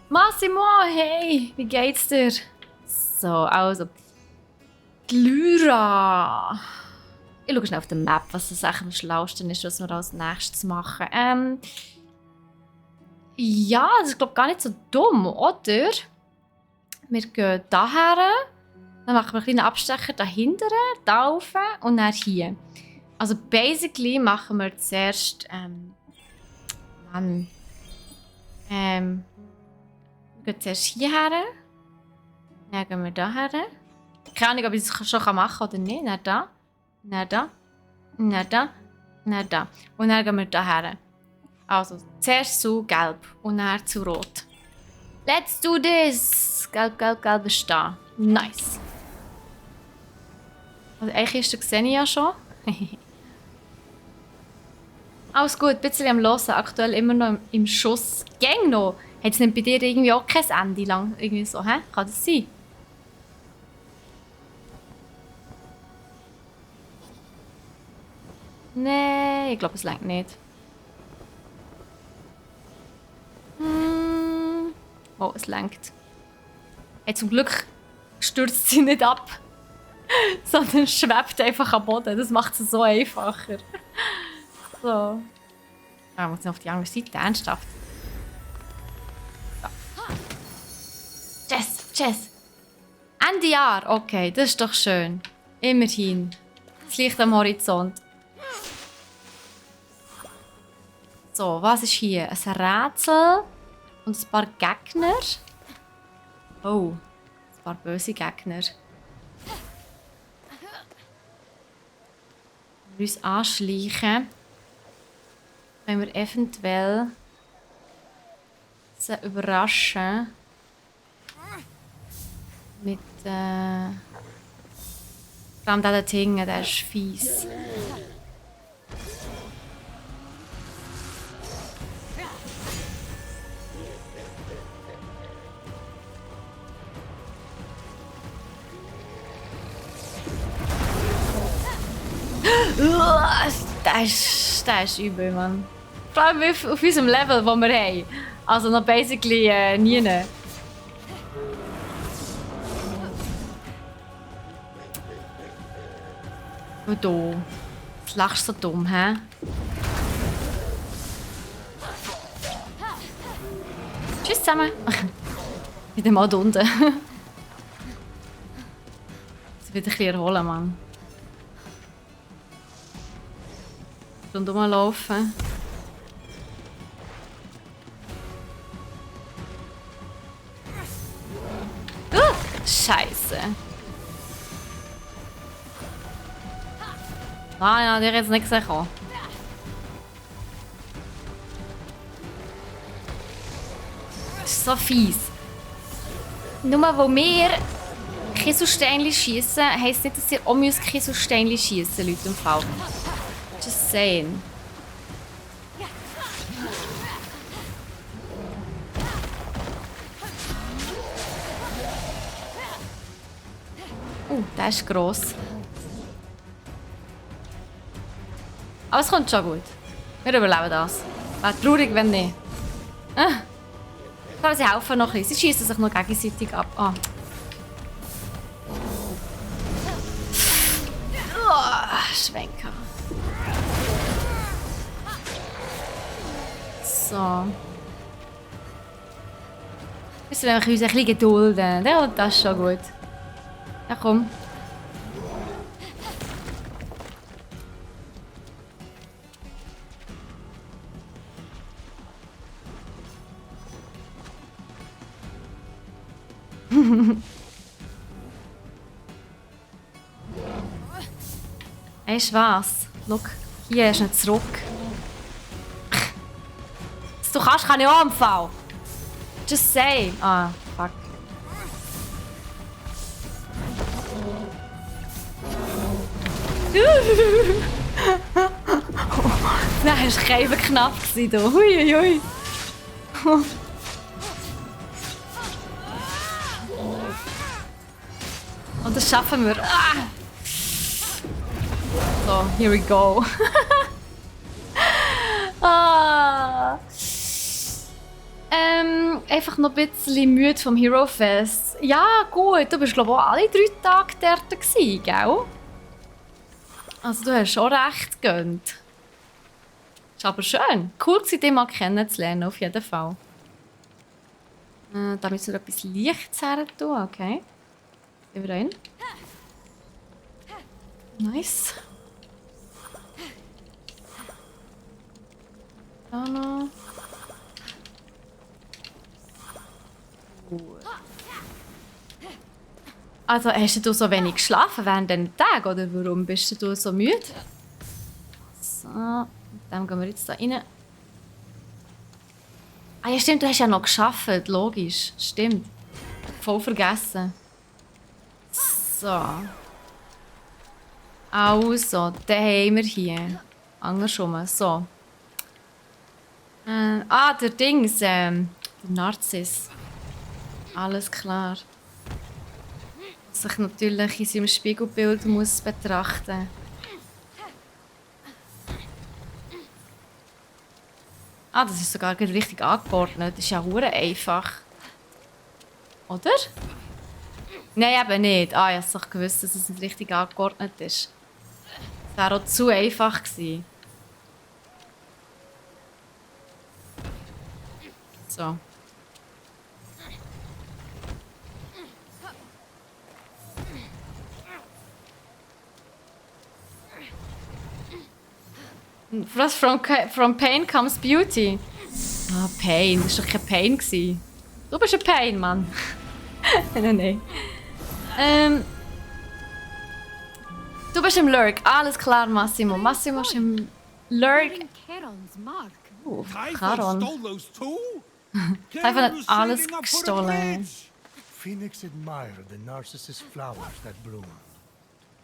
Massimo, hey! Wie geht's dir? So, also. Glyra. Ich schaue schnell auf der Map, was das am schlausten ist, was wir als nächstes machen. Ja, das ist glaube ich gar nicht so dumm, oder? Wir gehen daher, dann machen wir einen kleinen Abstecher dahinter, da rauf und dann hier. Also basically machen wir zuerst, wir gehen zuerst hierher, dann gehen wir daher. Keine Ahnung, ob ich das schon machen kann oder nicht. Dann da, dann da, dann da, dann da. Und dann gehen wir daher. Also zuerst zu gelb und dann zu rot. Let's do this! Gelb, gelb, gelb ist da. Nice. Also eigentlich sehe ich ja schon. Alles gut, ein bisschen am Hören. Aktuell immer noch im Schuss. Gang noch. Hat es nicht bei dir irgendwie auch kein Ende lang? Irgendwie so, hä? Kann das sein? Nein, ich glaube, es reicht nicht. Oh, es lenkt. Hey, zum Glück stürzt sie nicht ab, sondern schwebt einfach am Boden. Das macht es so einfacher. So. Ah, muss ich auf die andere Seite, ernsthaft. So. Jess. Ende Jahr, okay, das ist doch schön. Immerhin. Das Licht am Horizont. So, was ist hier? Ein Rätsel und ein paar Gegner. Oh, ein paar böse Gegner. Wenn wir uns anschleichen, können wir eventuell sie überraschen. Mit vor allem der Tinge, der ist fies. Das ist übel, Mann. Vor allem auf unserem Level, das wir haben. Also noch basically nie. Und du. Jetzt lachst du so dumm, hä? Tschüss zusammen. Wieder mal da unten. Jetzt wieder ein bisschen erholen, Mann. Rundum laufen. Scheiße. Ah ja, der hat jetzt nicht gesehen. Das ist so fies. Nur weil wir Kieselsteinchen schiessen, heisst nicht, dass ihr auch Kieselsteinchen schiessen, Leute im Fall. Just saying. Der ist gross. Aber es kommt schon gut. Wir überleben das. Wäre traurig, wenn nicht. Aber sie helfen noch ein bisschen. Sie schießen sich noch gegenseitig ab. Ah. Schwenker. So. Müssen wir uns ein bisschen gedulden. Ja, das ist schon gut. Ja, komm. Weißt du was? Schau, hier ist nicht zurück. Was du kannst, kann ich auch am Fall. Just say. Ah, fuck. Nein, das war kein knapp. Hui. Und das schaffen wir. Ah. So, here we go. Einfach noch ein bisschen müde vom Hero Fest. Ja, gut, du bist glaube ich auch alle 3 Tage dort gewesen, gell? Also du hast schon recht gegönnt. Ist aber schön. Cool, dich mal kennenzulernen, auf jeden Fall. Da müssen wir etwas Lichts her tun, okay. Gehen wir rein. Nice. Da noch. Also hast du so wenig geschlafen während den Tagen oder warum bist du so müde? So, dann gehen wir jetzt da rein. Ah ja stimmt, du hast ja noch gearbeitet, logisch. Stimmt. Voll vergessen. So. Also, den haben wir hier. Andersrum. So. Der Dings. Der Narziss. Alles klar. Sich natürlich in seinem Spiegelbild muss betrachten. Ah, das ist sogar richtig angeordnet. Das ist ja hure einfach. Oder? Nein, eben nicht. Ah, ich habe doch gewusst, dass es nicht richtig angeordnet ist. Das wäre auch zu einfach gewesen. So. Was? From pain comes beauty. Ah, Pain. Das war doch kein Pain gewesen. Du bist ein Pain, Mann. Nein. Du bist im Lurk. Alles klar, Massimo. Massimo ist im Lurk. Charon's mark. Charon. stole those too? Typhon hat alles gestohlen. Phoenix admired the narcissus flowers that bloom.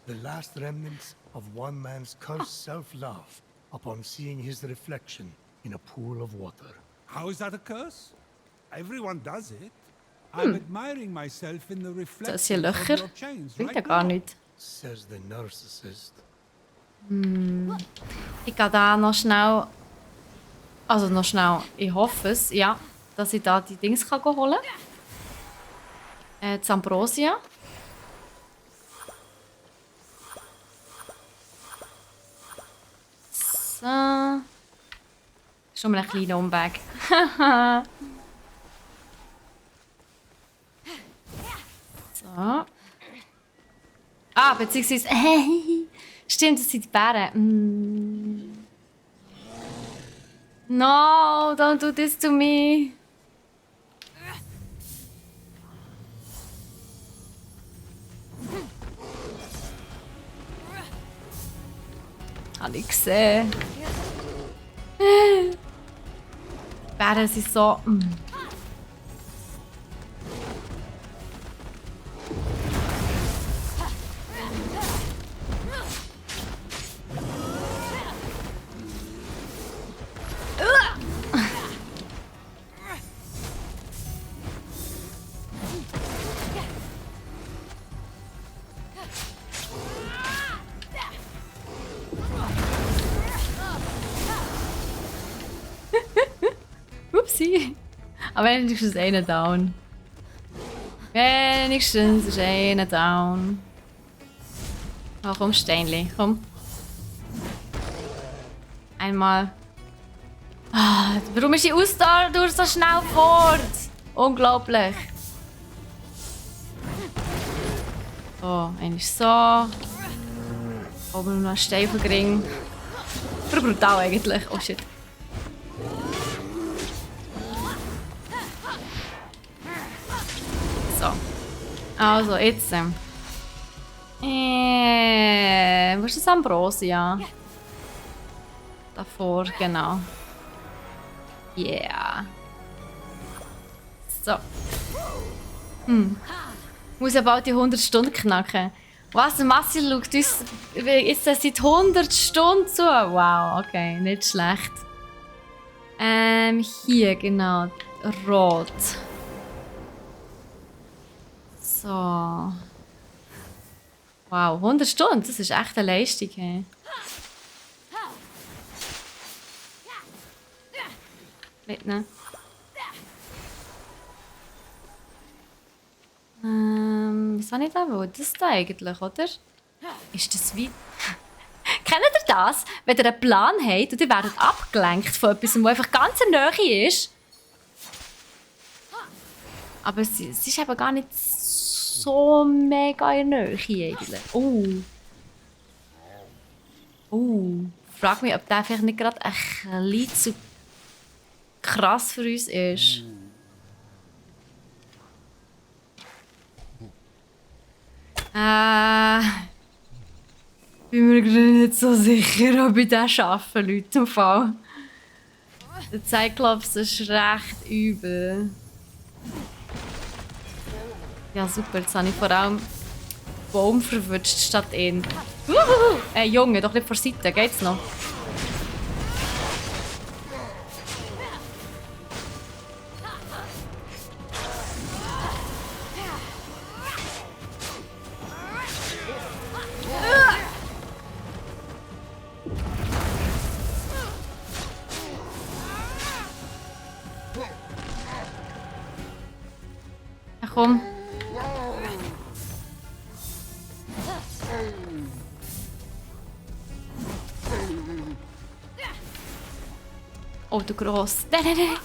The last remnants of one man's cursed self-love upon seeing his reflection in a pool of water. How is that a curse? Everyone does it. I'm admiring myself in the Das hier reflection of Löcher. your chains Bringt ja right gar now. nichts. Says the narcissist. Ich gehe da noch schnell. Also noch schnell. Ich hoffe es, ja, dass ich da die Dings kann holen kann. Die Ambrosia. So. Schon mal ein kleiner Umweg. So. Ah, beziehungsweise. Stimmt, das sind die Bären. No, don't do this to me. Habe ich gesehen. Die Bären sind so. sein. Aber wenigstens einer down. Wenigstens ist einer down. Oh, komm, Steinli, komm. Einmal. Ah, warum ist die Ausdauer so schnell fort? Unglaublich. So, einer ist so. Oben noch ein Stein auf den Ring. Brutal eigentlich. Oh shit. So. Also, jetzt. Wo ist das Ambrosia? Davor, genau. Yeah. So. Muss ja bald die 100 Stunden knacken. Was? Massi schaut uns ist das seit 100 Stunden zu? Wow, okay, nicht schlecht. Hier, genau. Rot. So. Wow, 100 Stunden, das ist echt eine Leistung. Hey. Mitnehmen. Was habe ich da wohl? Das da eigentlich, oder? Ist das wie... Kennt ihr das? Wenn ihr einen Plan habt und ihr werdet abgelenkt von etwas, das einfach ganz in der Nähe ist. Aber es ist eben gar nicht so mega in der Nähe eigentlich. Frag mich, ob der vielleicht nicht gerade ein bisschen zu krass für uns ist. Bin mir gerade nicht so sicher, ob ich das schaffe, Leute, im Fall. Der Cyclops ist recht übel. Ja, super, jetzt habe ich vor allem Baum verwünscht statt ihn. Junge, doch nicht vor der Seite, geht's noch? Ja, komm. Oh, du Gross. Nein, nein, nein.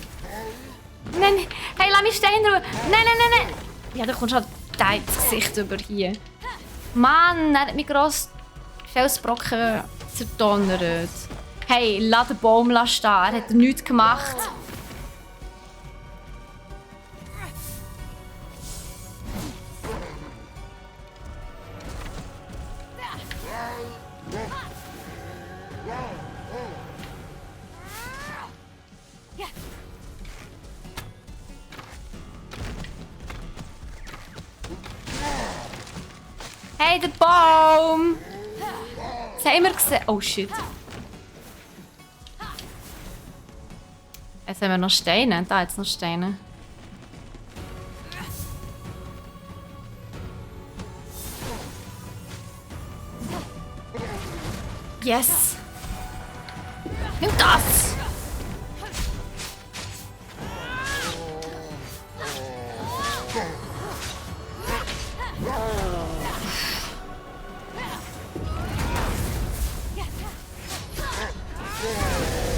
Nein, hey, lass mich stehen in Ruhe. Nein, nein, nein, nein. Ja, da kommst halt dein Gesicht über hier. Mann, er hat mich gross Felsbrocken zerdonnert. Hey, lass den Baum stehen. Er hat nichts gemacht. Hey, der Baum! Das haben wir gesehen. Oh shit. Jetzt haben wir noch Steine. Da jetzt noch Steine. Yes! Nimm das!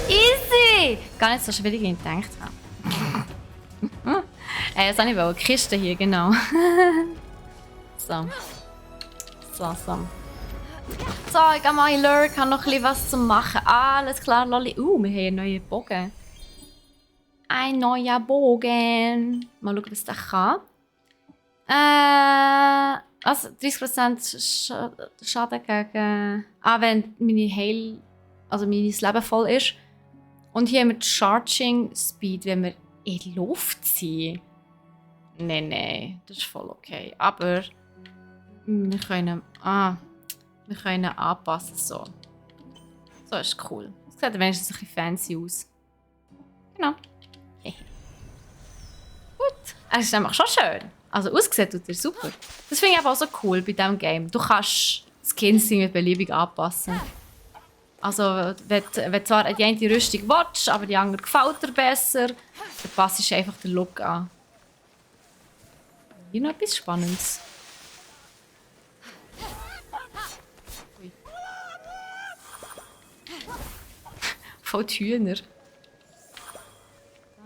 Easy! Gar nicht so schwierig, wie ich gedacht habe. Das habe ich wohl. Kiste hier, genau. So. So. So, ich gehe mal in Lurk, habe noch ein bisschen was zu machen. Alles klar, Lolli. Wir haben einen neuen Bogen. Ein neuer Bogen. Mal schauen, was der kann. Also 30% Schaden gegen... wenn meine mein Leben voll ist. Und hier haben wir die Charging Speed, wenn wir in die Luft sind. Nein, das ist voll okay. Aber wir können anpassen. So ist cool. Das sieht wenigstens ein bisschen fancy aus. Genau. Gut. Es ist einfach schon schön. Also ausgesehen tut er super. Das finde ich aber auch so cool bei diesem Game. Du kannst Skins beliebig anpassen. Also, wenn du zwar die eine Rüstung willst, aber die andere gefällt dir besser, dann passt du einfach den Look an. Hier noch etwas Spannendes. Ui. Voll die Hühner.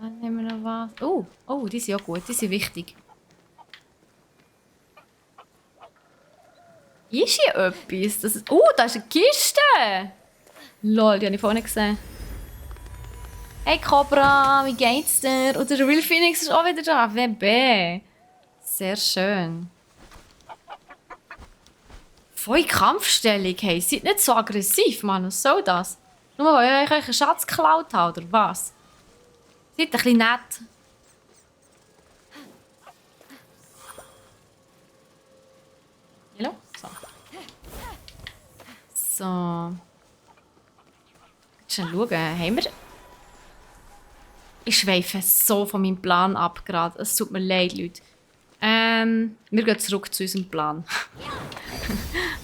Dann nehmen wir noch was. Oh, die sind ja gut, die sind wichtig. Ist hier etwas? Da ist eine Kiste! Lol, die habe ich vorhin gesehen. Hey Cobra, wie geht's dir? Und der Real Phoenix ist auch wieder da. WB. Sehr schön. Voll Kampfstellung, hey. Seid nicht so aggressiv, Mann. Was soll das? Nur weil ich euch einen Schatz geklaut habe, oder was? Seid ein bisschen nett. Hallo? So. Schnell schauen, haben wir... Ich schweife so von meinem Plan ab gerade. Es tut mir leid, Leute. Wir gehen zurück zu unserem Plan.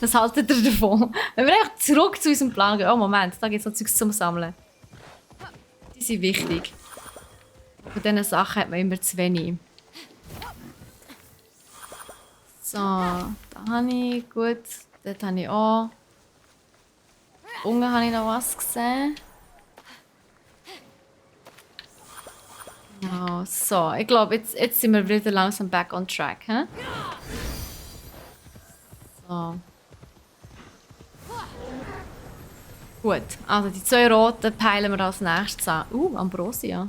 Was haltet ihr davon? Wenn wir einfach zurück zu unserem Plan gehen. Oh, Moment, da gibt es noch Zeugs zum Sammeln. Die sind wichtig. Von diesen Sachen hat man immer zu wenig. So, da habe ich, gut. Dort habe ich auch. Unten habe ich noch was gesehen. Genau, so. Ich glaube, jetzt sind wir wieder langsam back on track. He? So. Gut, also die 2 roten peilen wir als nächstes an. Ambrosia.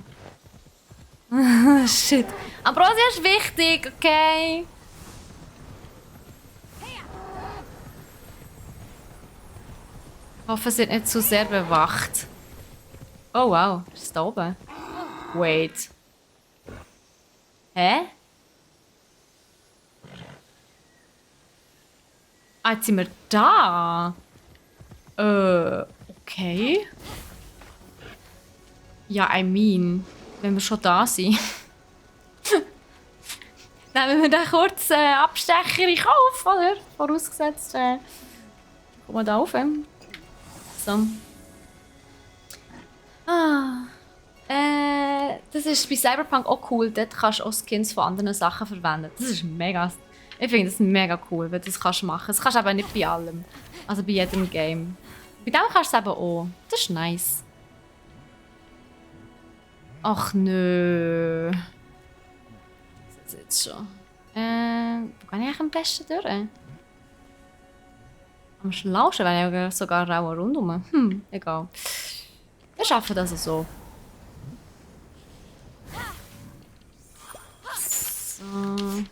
Shit. Ambrosia ist wichtig, okay? Ich hoffe, es wird nicht zu sehr bewacht. Oh wow, ist da oben? Wait. Hä? Ah, jetzt sind wir da. Okay. Ja, I mean, wenn wir schon da sind. Nehmen wir dann kurz Abstecher in Kauf, oder? Vorausgesetzt, kommen wir da rauf. So. Das ist bei Cyberpunk auch cool. Dort kannst du auch Skins von anderen Sachen verwenden. Das ist mega... Ich finde das mega cool, wenn du das kannst machen. Das kannst du aber nicht bei allem. Also bei jedem Game. Bei dem kannst du es eben auch. Das ist nice. Ach nö. Das ist jetzt schon. Wo gehe ich eigentlich am besten durch? Am schlausten wäre ich sogar auch rundum. Egal. Wir schaffen das so. So.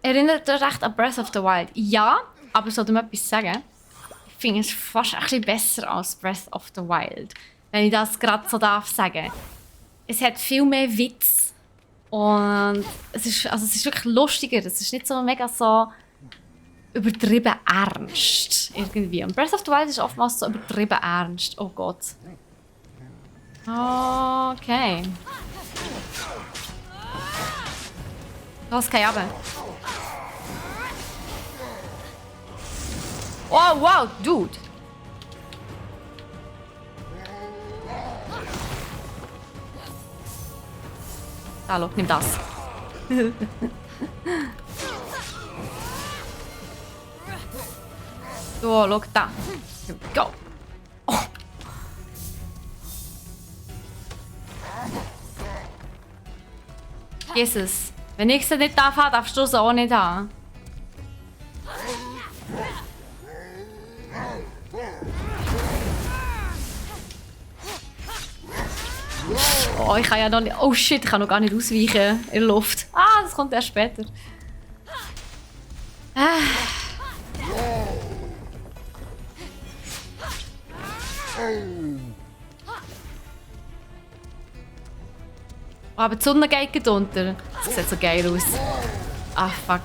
Erinnert euch recht an Breath of the Wild? Ja, aber soll ich mir etwas sagen? Ich finde es fast ein bisschen besser als Breath of the Wild. Wenn ich das gerade so darf sagen. Es hat viel mehr Witz. Und es ist wirklich lustiger. Es ist nicht so mega so übertrieben ernst. Irgendwie. Und Breath of the Wild ist oftmals so übertrieben ernst. Oh Gott. Okay. Los, geh runter. Oh, wow, dude. Hallo, nimm das. So, schau da. Here we go. Oh. Jesus. Wenn ich sie nicht darf, darfst du sie auch nicht haben. Oh, ich kann ja noch nicht... Oh shit, ich kann noch gar nicht ausweichen in der Luft. Ah, das kommt erst später. Aber die Sonne geht unter. Das sieht so geil aus. Ah, fuck.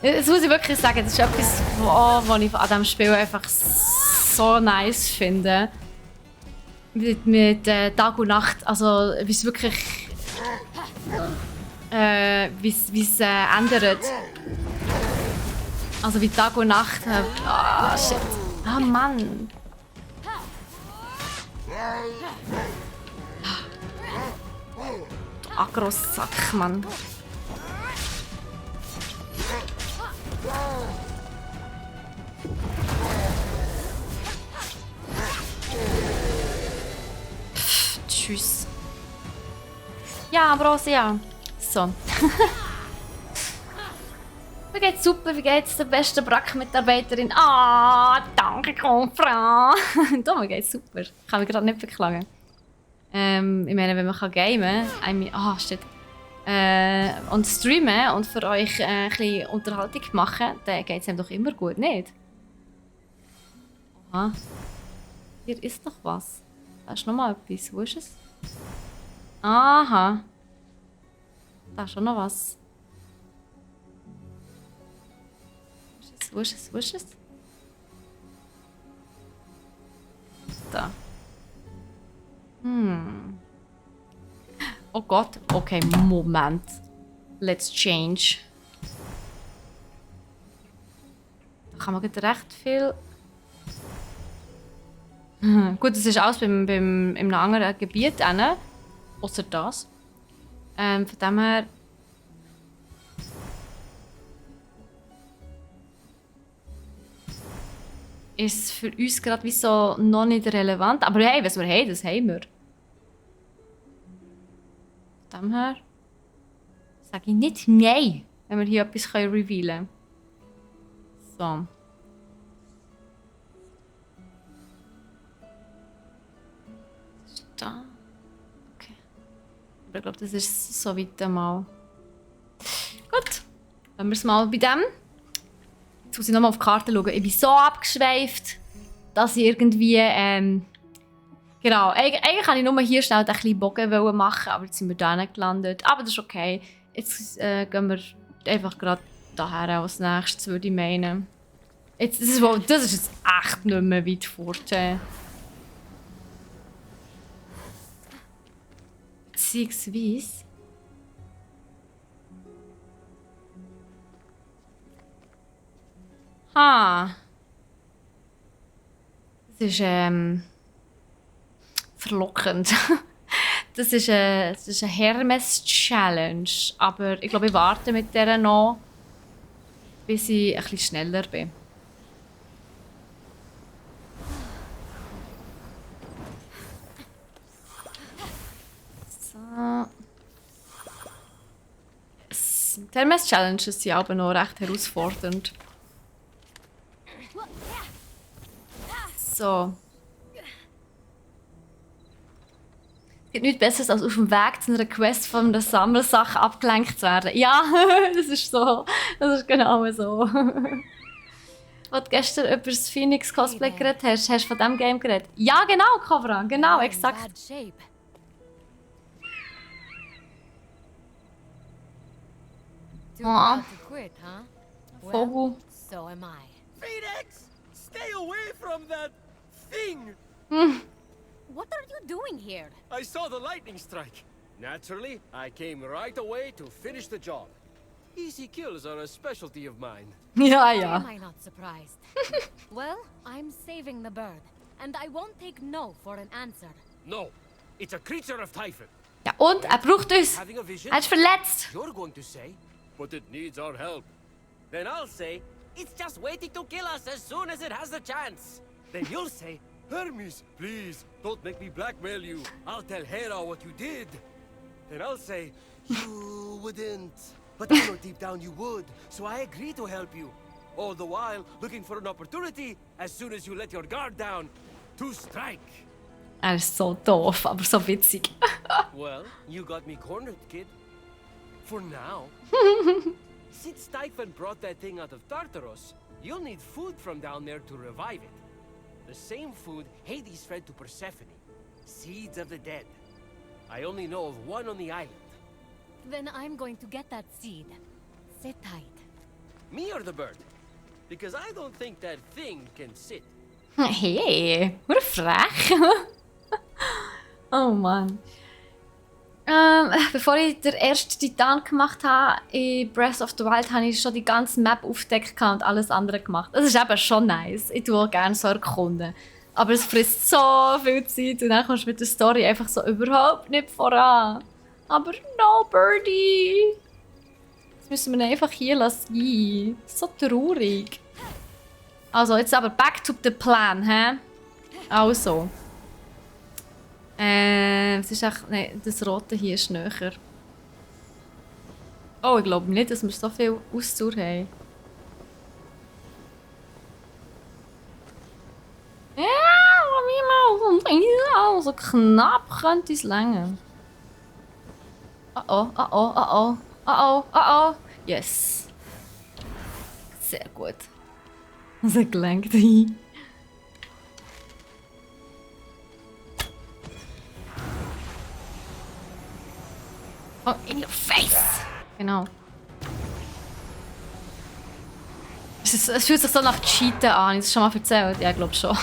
Das muss ich wirklich sagen, das ist etwas, was ich an diesem Spiel einfach so nice finde. mit Tag und Nacht. Also wie es wirklich wie es ändert. Also wie Tag und Nacht. Ah, shit. Ah, Mann. Agro-Sack, Mann. Tschüss. Ja, Ambrosia. So. Wie geht's super? Wie geht's der besten Brack-Mitarbeiterin? Ah, danke, Frau. Da, mir geht's super. Ich kann mich gerade nicht beklagen. Ich meine, wenn man gamen kann, shit. Und streamen und für euch ein bisschen Unterhaltung machen, dann geht's einem doch immer gut, nicht? Aha. Hier ist noch was. Da ist noch mal etwas. Wo ist es? Aha. Da ist schon noch was. Wo ist es? Wo ist es? Da. Oh Gott. Okay, Moment. Let's change. Da kann man gerade recht viel... Gut, das ist alles in einem anderen Gebiet. Außer das. Von dem her... ist für uns gerade wie so noch nicht relevant. Aber hey, was wir haben, das haben wir. Von dem her sage ich nicht nein, wenn wir hier etwas revealen können. So. Was ist da? Okay. Aber ich glaube, das ist so weit einmal. Gut. Lassen wir es mal bei dem. Jetzt muss ich nochmal auf die Karte schauen. Ich bin so abgeschweift, dass ich irgendwie... genau, eigentlich kann ich nur hier schnell einen kleinen Bogen machen, aber jetzt sind wir da nicht gelandet. Aber das ist okay. Jetzt gehen wir einfach gerade daher als nächstes, würde ich meinen. Jetzt, das ist jetzt echt nicht mehr weit fort. Beziehungsweise... Das ist verlockend. Das ist eine Hermes-Challenge. Aber ich glaube, ich warte mit der noch, bis ich ein bisschen schneller bin. So. Die Hermes-Challenges sind aber noch recht herausfordernd. So. Es gibt nichts Besseres, als auf dem Weg zu einer Quest von einer Sammelsache abgelenkt zu werden. Ja, das ist so. Das ist genau so. Als du gestern über das Phoenix Cosplay geredet hast, hast du von diesem Game geredet? Ja, genau, Cobra. Genau, exakt. Bad shape. Too Aw. proud to quit, huh? Vogel. So am I. Phoenix! Stay away from that thing! What are you doing here? I saw the lightning strike. Naturally, I came right away to finish the job. Easy kills are a specialty of mine. Ja, Why ja. am I not surprised? Well, I'm saving the bird, and I won't take no for an answer. No, it's a creature of Typhon. Ja, und er braucht uns. Having a vision? Er ist verletzt. You're going to say, but it needs our help. Then I'll say, it's just waiting to kill us as soon as it has the chance. Then you'll say, Hermes, please, don't make me blackmail you. I'll tell Hera what you did. Then I'll say, you wouldn't. But I know deep down you would, so I agree to help you. All the while, looking for an opportunity, as soon as you let your guard down, to strike. Er ist so doof, aber so witzig. Well, you got me cornered, kid. For now. Since Typhon brought that thing out of Tartaros, you'll need food from down there to revive it. The same food Hades fed to Persephone. Seeds of the dead. I only know of one on the island. Then I'm going to get that seed. Sit tight. Me or the bird? Because I don't think that thing can sit. Hey, hoe frech. Oh Mann. Bevor ich den ersten Titan gemacht habe, in Breath of the Wild, habe ich schon die ganze Map aufgedeckt und alles andere gemacht. Das ist eben schon nice. Ich tue auch gerne so erkunden. Aber es frisst so viel Zeit und dann kommst du mit der Story einfach so überhaupt nicht voran. Aber no, Birdie! Jetzt müssen wir ihn einfach hier lassen. So traurig. Also, jetzt aber back to the plan, hä? Also. Es ist echt... Nein, das Rote hier ist näher. Oh, ich glaube nicht, dass wir so viel Ausdauer haben. Ja, so knapp könnte es länger. Oh oh, oh oh, oh oh, oh oh, oh oh. Yes. Sehr gut. Das hat gelenkt. Oh, in your face! Genau. Es fühlt sich so nach Cheaten an. Habe ich das schon mal erzählt? Ja, ich glaube schon.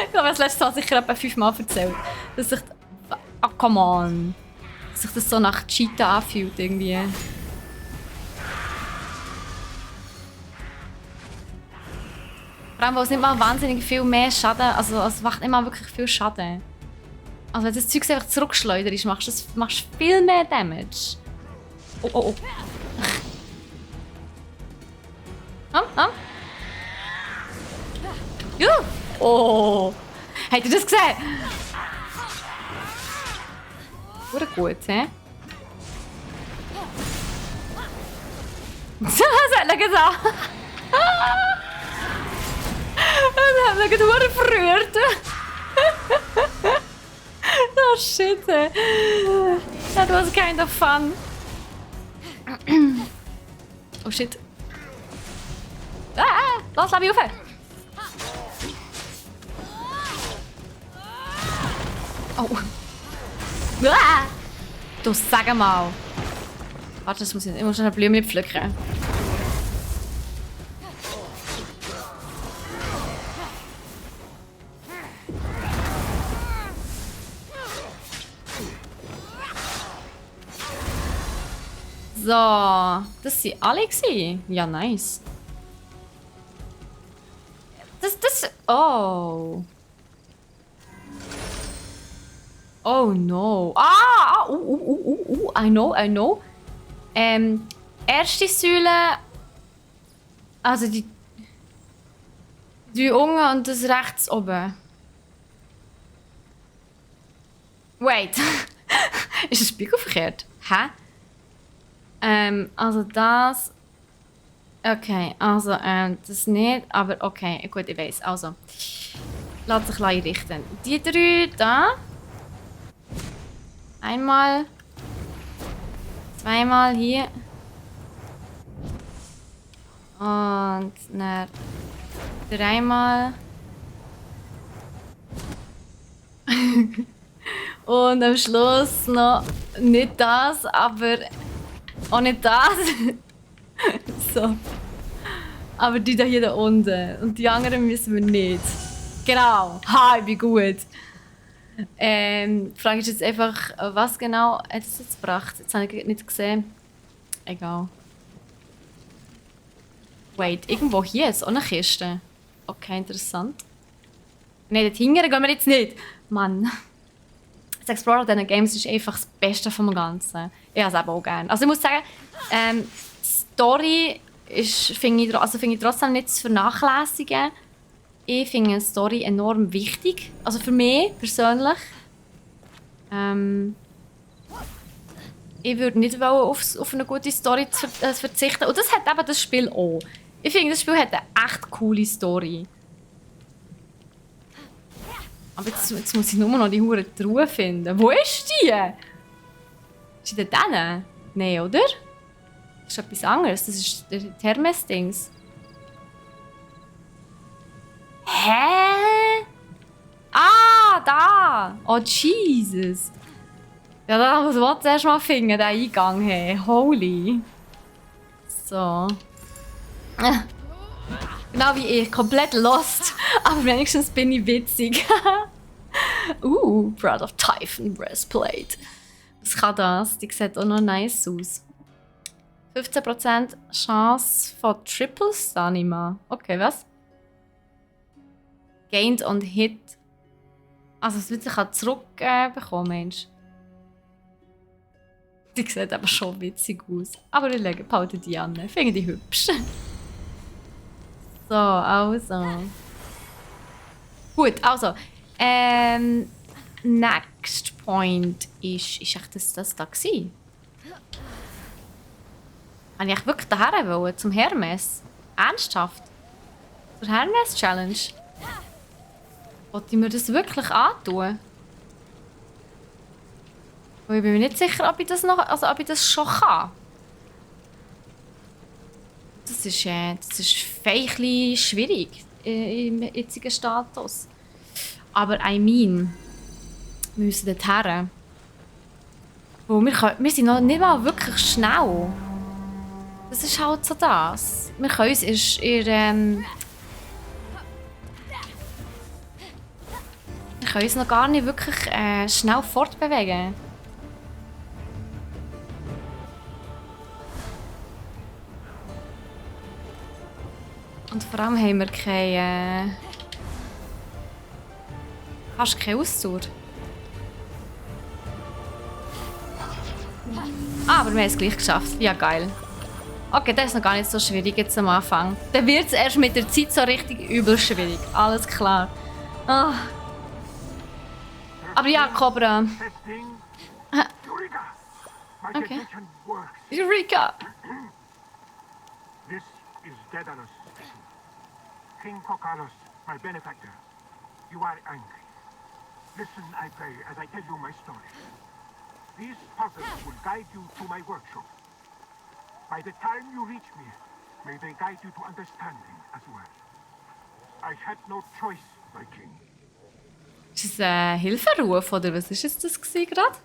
Ich glaube, das letzte Mal sicher etwa 5 Mal erzählt. Dass sich... Oh, come on. Dass sich das so nach Cheaten anfühlt, irgendwie. Vor allem, weil es nicht mal wahnsinnig viel mehr Schaden... Also, es macht nicht mal wirklich viel Schaden. Also, wenn du das Zeug einfach zurückschleuderst, machst du viel mehr Damage. Oh, oh, oh. Ja. Oh. Habt ihr das gesehen? Wurde gut, hä? Das hat er gesagt. Das hat er gerade verrührt. Oh shit. That was kind of fun. Oh shit. Lass mich auf. Oh. Du sag mal. Warte, ich muss schon eine Blume pflücken. So, das sind alle gewesen. Ja, nice. Oh. Oh no. I know. Erste Säule. Also die unten und das rechts oben. Wait. Ist das Spiegel verkehrt? Hä? Also das... Okay, also das nicht, aber okay, gut, ich weiß. Also, lass sich einrichten. Die 3 da. Einmal. Zweimal hier. Und dann 3-mal. Und am Schluss noch nicht das, aber auch nicht das. So. Aber die da hier da unten. Und die anderen müssen wir nicht. Genau. Ha, ich bin gut. Die Frage ist jetzt einfach, was genau hat es jetzt gebracht? Jetzt habe ich nicht gesehen. Egal. Wait, irgendwo hier ist auch eine Kiste. Okay, interessant. Nein, dort hinten gehen wir jetzt nicht. Mann. Das Explorer dieser Games ist einfach das Beste vom Ganzen. Ich habe es eben auch gerne. Also ich muss sagen, Story finde ich trotzdem nicht zu vernachlässigen. Ich finde die Story enorm wichtig. Also für mich persönlich. Ich würde nicht auf eine gute Story verzichten. Und das hat eben das Spiel auch. Ich finde, das Spiel hat eine echt coole Story. Aber jetzt muss ich nur noch die hure Truhe finden. Wo ist die? Ist die da drinnen? Nein, oder? Das ist etwas anderes. Das ist der Hermes-Dings. Hä? Ah, da! Oh, Jesus! Ja, da muss ich zuerst mal finden, den Eingang. Hey. Holy. So. Genau wie ich. Komplett lost. Aber wenigstens bin ich witzig. Blood of Typhon Breastplate. Was kann das? Die sieht auch noch nice aus. 15% Chance von Triple Stunima. Okay, was? Gained on Hit. Also, es wird sich auch zurückbekommen, Mensch. Die sieht aber schon witzig aus. Aber ich behalte die an. Finde die hübsch. So, also. Gut, also. Next point ist echt das da gewesen? Habe ich wirklich daher wollen, zum Hermes? Ernsthaft? Zur Hermes Challenge? Wollte ich mir das wirklich antun? Weil ich bin mir nicht sicher, ob ich das noch, also ob ich das schon kann. Das ist fein schwierig im jetzigen Status. Aber I mean, wir müssen dorthin. Wir sind noch nicht mal wirklich schnell. Das ist halt so das. Wir können uns wir können uns noch gar nicht wirklich schnell fortbewegen. Und vor allem haben wir fast keine Ausdauer. Aber wir haben es gleich geschafft. Ja, geil. Okay, das ist noch gar nicht so schwierig jetzt am Anfang. Dann wird es erst mit der Zeit so richtig übel schwierig. Alles klar. Oh. Aber ja, Cobra. Okay. Eureka! This is Daedalus. King Kokalos, my benefactor. You are angry. Listen, I pray, as I tell you my story. These puzzles will guide you to my workshop. By the time you reach me, may they guide you to understanding as well. I had no choice, my king. Ist das ein Hilferuf oder was ist das gerade?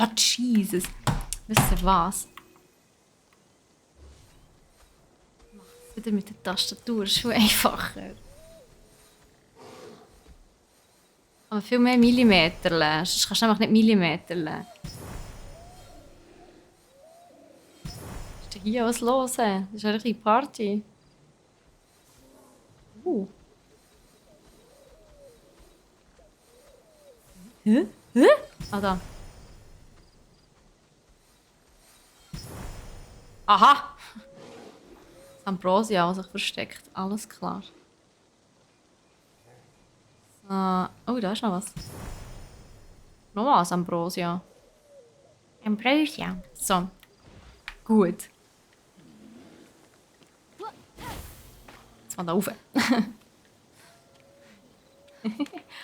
Oh, Jesus. Wisst ihr was? Mach es wieder mit der Tastatur, ist viel einfacher. Aber viel mehr Millimeter. Sonst kannst du einfach nicht Millimeter. Was ist denn hier was los? Das ist eine richtige Party. Hä? Ah, da. Aha! Ambrosia, was sich versteckt. Alles klar. So. Oh, da ist noch was. Noch was, Ambrosia. Ambrosia. So. Gut. Jetzt mal da rauf.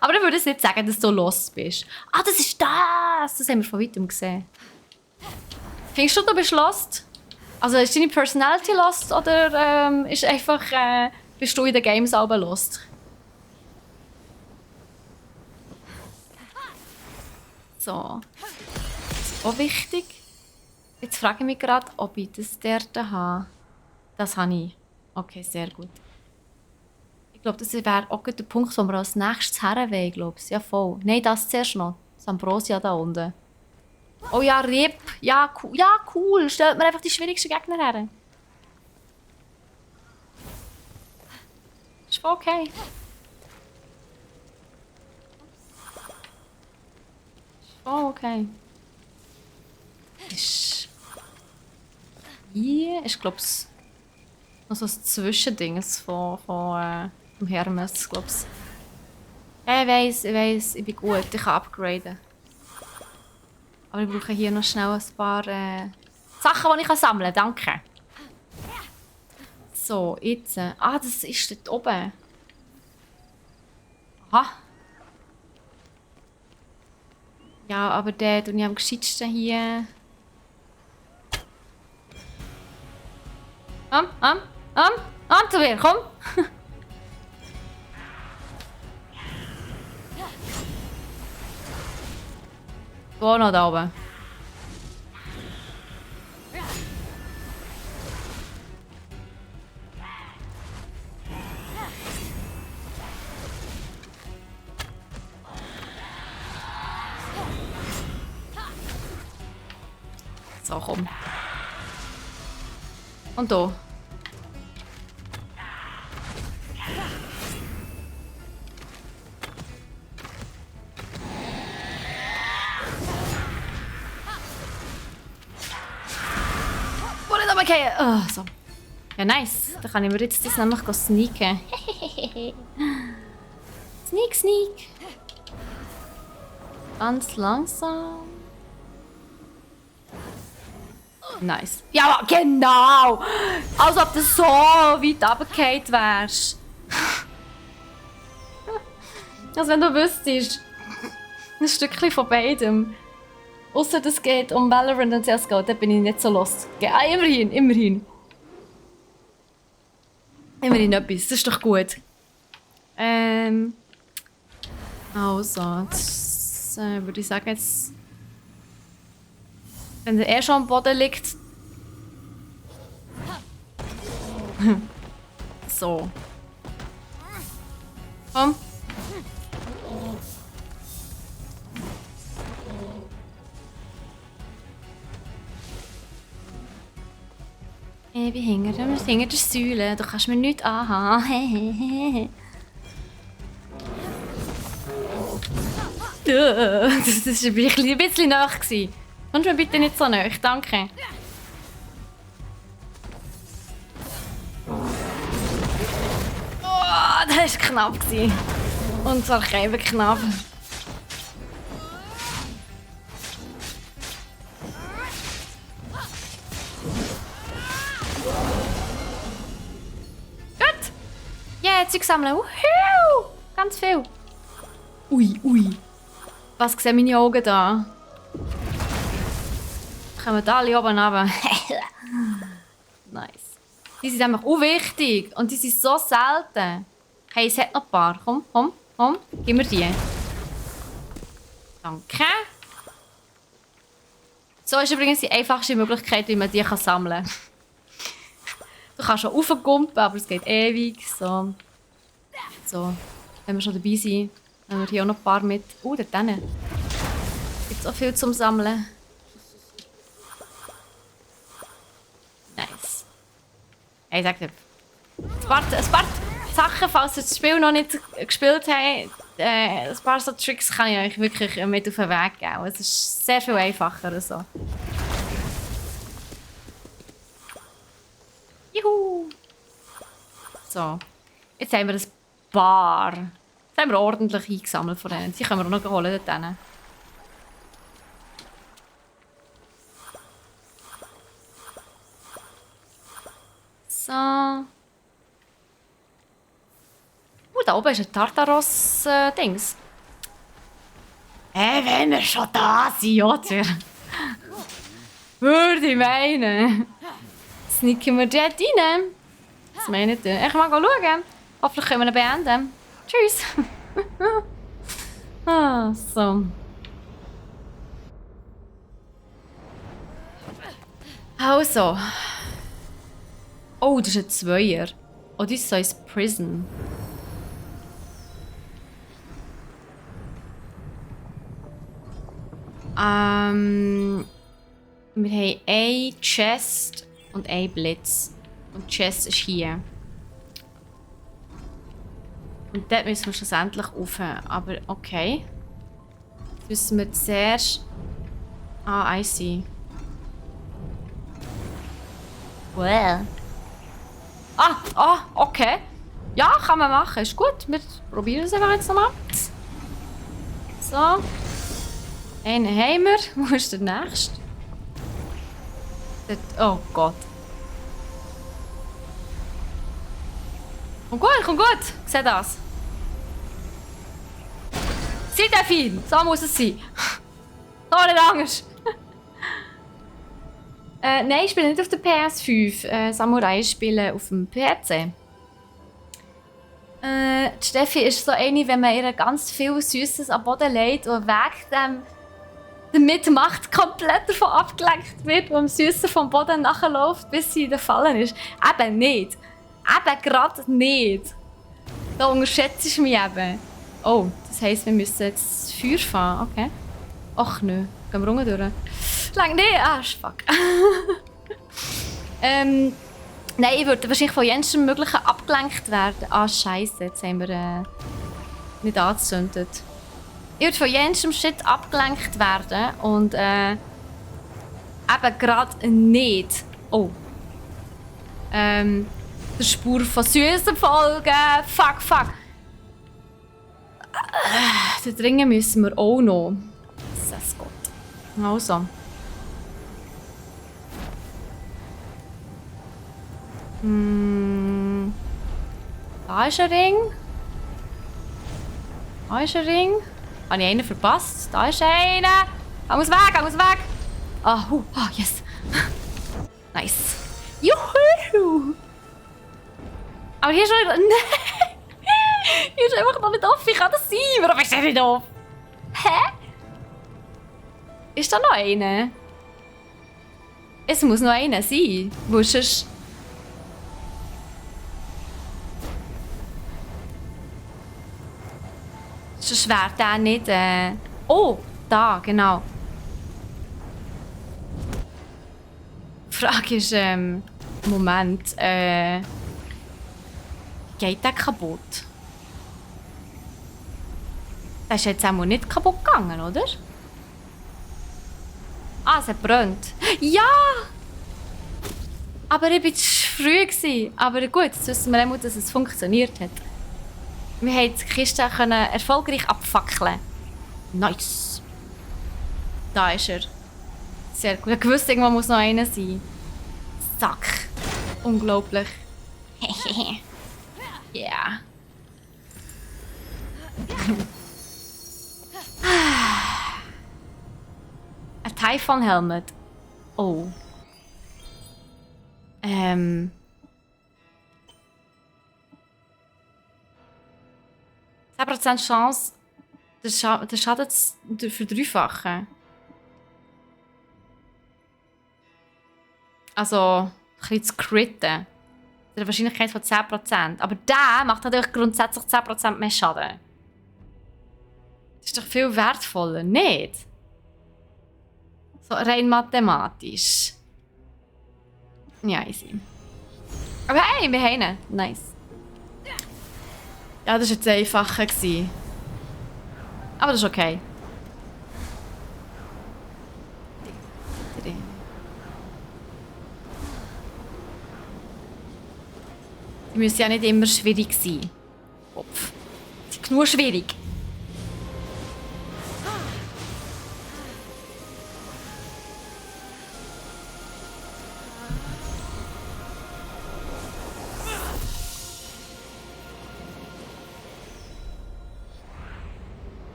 Aber ich würde jetzt nicht sagen, dass du lost bist. Ah, das ist das! Das haben wir von weitem gesehen. Findest du bist lost? Also ist deine Personality lost oder ist einfach, bist du in den Games selber lost? So. Das ist auch wichtig. Jetzt frage ich mich gerade, ob ich das dort habe. Das habe ich. Okay, sehr gut. Ich glaube, das wäre auch der Punkt, wo wir als nächstes herwollen, glaube ich. Ja, voll. Nein, das zuerst noch. Das Ambrosia da unten. Oh ja, RIP. Ja, cool. Stellt mir einfach die schwierigsten Gegner her. Ist voll okay. Ist voll okay. Ist... Hier ist, glaube ich, noch so ein Zwischending vom Hermes, glaube ich. Ja, ich weiss, ich bin gut. Ich kann upgraden. Aber ich brauche hier noch schnell ein paar Sachen, die ich sammeln kann. Danke. So, jetzt. Ah, das ist dort oben. Aha. Ja, aber der tue ich am gescheitsten hier. Zu mir, komm! Wo noch da oben? So, komm. Und da. Wo nicht runterfallen? Oh, so. Ja, nice. Da kann ich mir jetzt das nämlich sneaken. Sneak, sneak. Ganz langsam. Nice. Ja, genau! Als ob du so weit runtergefallen wärst. Als wenn du wüsstest. Ein Stückchen von beidem. Ausser es geht um Valorant und CSGO, da bin ich nicht so lost. Ah, immerhin, immerhin. Immerhin etwas, das ist doch gut. Also, jetzt würde ich sagen, jetzt... Wenn er schon am Boden liegt... So. Komm. Ich bin hinter der Säule. Du kannst mir nichts anhaben. Das war ein bisschen nah. Kommst du mir bitte nicht so nah? Danke. Oh, das war knapp. Und zwar knapp. Gut. Ja, Zeug sammeln. Ganz viel. Ui, ui. Was sehen meine Augen da? Kommen da alle oben runter. Nice. Die sind einfach wichtig und die sind so selten. Hey, es hat noch ein paar. Komm, komm, komm. Gib mir die. Danke. So ist übrigens die einfachste Möglichkeit, wie man die sammeln kann. Du kannst schon raufgumpen, aber es geht ewig. So. So. Wenn wir schon dabei sind, nehmen wir hier auch noch ein paar mit. Dort hinten. Es gibt so viel zum Sammeln. Nice. Hey, sag dir. Ein paar Sachen, falls ihr das Spiel noch nicht gespielt habt, ein paar so Tricks kann ich euch wirklich mit auf den Weg geben. Es ist sehr viel einfacher. So. Juhu! So. Jetzt haben wir ein paar. Jetzt haben wir ordentlich eingesammelt von denen. Die können wir auch noch holen dort hinten. So. Da oben ist ein Tartaros-Dings. Wenn wir schon da sind, oder? Würde ich meinen. Sneaken wir dort rein. Was meint ihr? Ich mal schauen. Hoffentlich können wir ihn beenden. Tschüss. So. Also. Oh, das ist ein Zweier. Oh, das heißt Prison. Wir haben eine Chest und einen Blitz. Und die Chest ist hier. Und dort müssen wir schlussendlich rauf. Aber okay. Jetzt müssen wir zuerst... Ah, I see. Well. Okay. Ja, kann man machen. Ist gut. Wir probieren es einfach jetzt nochmal. So. Einen haben wir. Wo ist der nächste? Oh Gott. Komm gut. Seht das. Seid Delfin. So muss es sein. So nicht anders. Nein, ich spiele nicht auf der PS5. Samurai spielen auf dem PC. Die Steffi ist so eine, wenn man ihr ganz viel Süßes am Boden legt und wegen damit Macht komplett davon abgelenkt wird, und am Süßen vom Boden nachläuft, bis sie in der Falle ist. Eben nicht. Eben gerade nicht. Da unterschätzt du mich eben. Oh, das heisst, wir müssen jetzt das Feuer fahren. Okay. Ach nö, gehen wir unten durch. Lang, nee, fuck. Nein, ich würde wahrscheinlich von jensem Möglichen abgelenkt werden. Scheiße, jetzt haben wir nicht angezündet. Ich würde von jensem Shit abgelenkt werden und eben gerade nicht. Oh. Der Spur von Süßen folgen. Fuck. Da dringen müssen wir auch noch. Jesus Gott. Also. Da ist ein Ring. Da ist ein Ring. Habe ich einen verpasst? Da ist einer. Er muss weg. Yes. Nice. Juhu. Aber hier ist noch nicht... Hier ist einfach noch nicht offen. Wie kann das sein? Warum ist der nicht offen? Hä? Ist da noch einer? Es muss noch einer sein. Wo ist es? Sonst wäre der nicht... Oh, da, genau. Die Frage ist, Moment, geht der kaputt? Der ist jetzt auch nicht kaputt gegangen, oder? Es hat brennt. Ja! Aber ich war zu früh gewesen. Aber gut, jetzt wissen wir auch, dass es funktioniert hat. Wir haben die Kiste erfolgreich abfackeln. Nice. Da ist er. Sehr gut. Ich wusste, irgendwann muss noch einer sein. Zack. Unglaublich. Ja. Ein Typhon Helmet. Oh. 10% Chance, den Schaden zu verdreifachen. Also, ein bisschen zu critten. Der Wahrscheinlichkeit von 10%. Aber der macht natürlich grundsätzlich 10% mehr Schaden. Das ist doch viel wertvoller, nicht? So rein mathematisch. Ja, easy. Aber hey, wir haben ihn. Nice. Ja, das war jetzt einfacher. Aber das ist okay. Die müssen ja nicht immer schwierig sein. Kopf. Sie sind genug schwierig.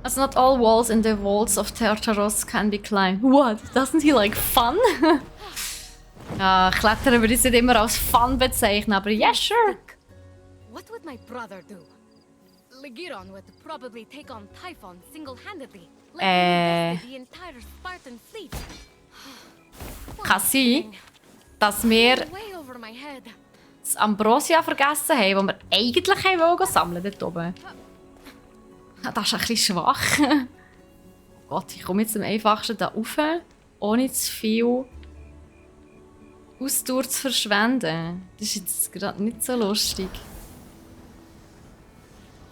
As not all walls in the vaults of Tartaros can be climbed. What? Doesn't he like fun? Ja, Klettern würde ich nicht immer als Fun bezeichnen, aber yeah, sure. What would my brother do? Legiron would probably take on Typhon single-handedly. Like the entire Spartan fleet. Kann sein, dass wir Way over my head. das Ambrosia vergessen haben, das wir eigentlich haben sammeln dort oben. Das ist ein bisschen schwach. Oh Gott, ich komme jetzt am einfachsten da rauf, ohne zu viel Ausdauer zu verschwenden. Das ist jetzt gerade nicht so lustig.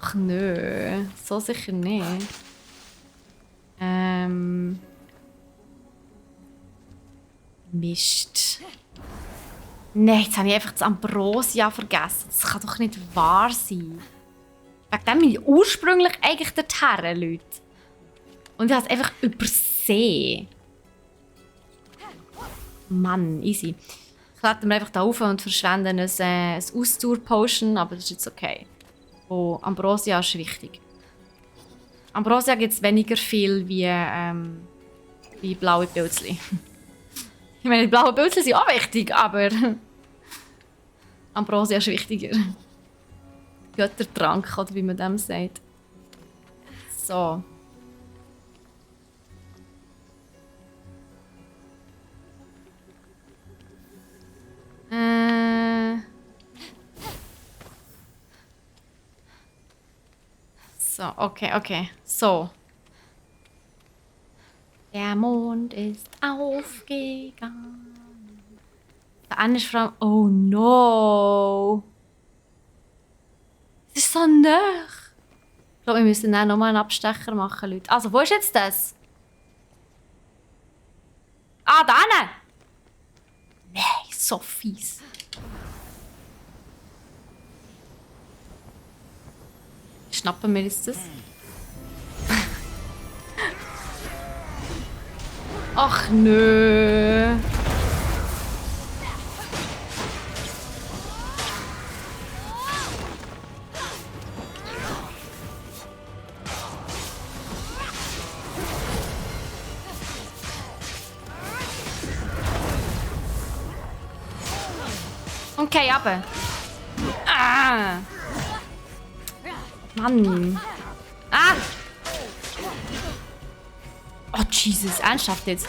Ach nö, so sicher nicht. Mist. Nein, jetzt habe ich einfach das Ambrosia vergessen. Das kann doch nicht wahr sein. Wegen dem bin ich ursprünglich eigentlich dorthin, Leute. Und ich habe es einfach übersehen. Mann, easy. Klettern wir einfach da rauf und verschwenden ein Ausdauer-Potion, aber das ist jetzt okay. Oh, Ambrosia ist wichtig. Ambrosia gibt es weniger viel wie blaue Pilzli. Ich meine, die blauen Pilzli sind auch wichtig, aber Ambrosia ist wichtiger. Göttertrank, oder wie man dem sagt. So. So, okay. So. Der Mond ist aufgegangen. Der eine ist vor allem... Oh no! Es ist so nah. Ich glaube, wir müssen dann nochmal einen Abstecher machen, Leute. Also, wo ist jetzt das? Ah, da hinten! Nein, so fies. Schnappen wir jetzt das? Ach nö. Okay, aber. Ah! Mann! Ah! Oh, Jesus, ernsthaft jetzt?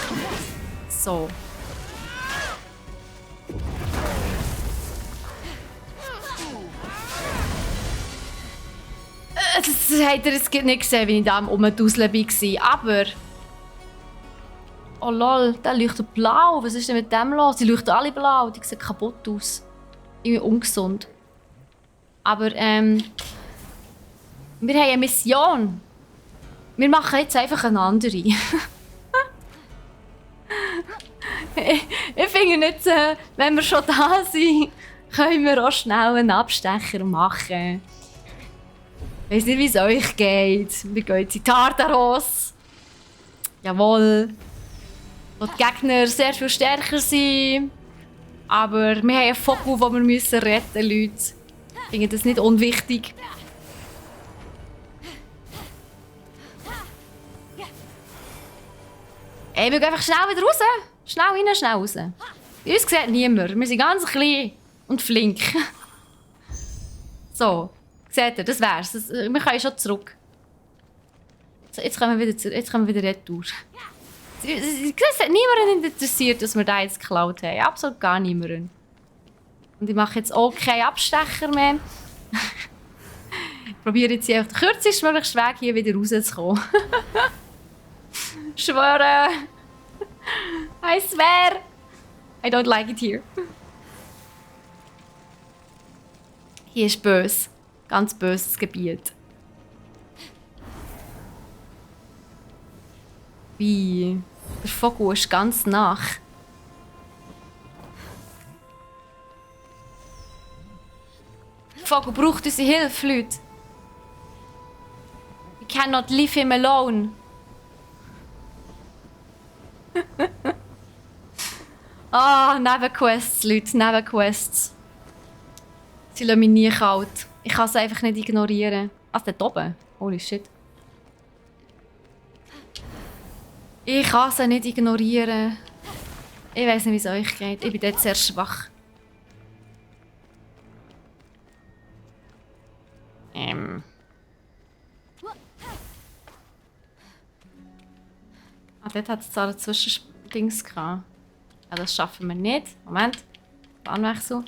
So. Das habt ihr jetzt nicht gesehen, wie ich da am Rumdusseln war. Aber... Oh lol, der leuchtet blau. Was ist denn mit dem los? Die leuchten alle blau. Die sehen kaputt aus. Irgendwie ungesund. Aber wir haben eine Mission. Wir machen jetzt einfach eine andere. Ich finde nicht, wenn wir schon da sind, können wir auch schnell einen Abstecher machen. Ich weiss nicht, wie es euch geht. Wir gehen jetzt in Tartaros. Jawohl. Wo die Gegner sehr viel stärker sind. Aber wir haben einen Vogel, den wir müssen retten müssen, Leute. Ich finde das nicht unwichtig. Ey, wir gehen einfach schnell wieder raus. Schnell rein, schnell raus. Bei uns sieht niemand. Wir sind ganz klein und flink. So, seht ihr, das wär's. Wir können schon zurück. So, jetzt kommen wir wieder retour. Es hat niemanden interessiert, dass wir da jetzt geklaut haben. Absolut gar niemanden. Und ich mache jetzt auch keinen Abstecher mehr. Ich probiere jetzt hier auf den kürzestmöglichen Weg hier wieder rauszukommen. Schwöre! I swear! I don't like it here. Hier ist böse. Ganz böses Gebiet. Wie? Der Vogel ist ganz nach. Der Vogel braucht unsere Hilfe, Leute. We cannot leave him alone. Nebenquests, Leute, Nebenquests. Sie lassen mich nie kalt. Ich kann es einfach nicht ignorieren. Also dort oben. Holy shit. Ich kann sie nicht ignorieren. Ich weiss nicht, wie es euch geht. Ich bin dort sehr schwach. Dort hat es zwar ein Zwischendings gehabt. Ja, das schaffen wir nicht. Moment. Bahnwechsel.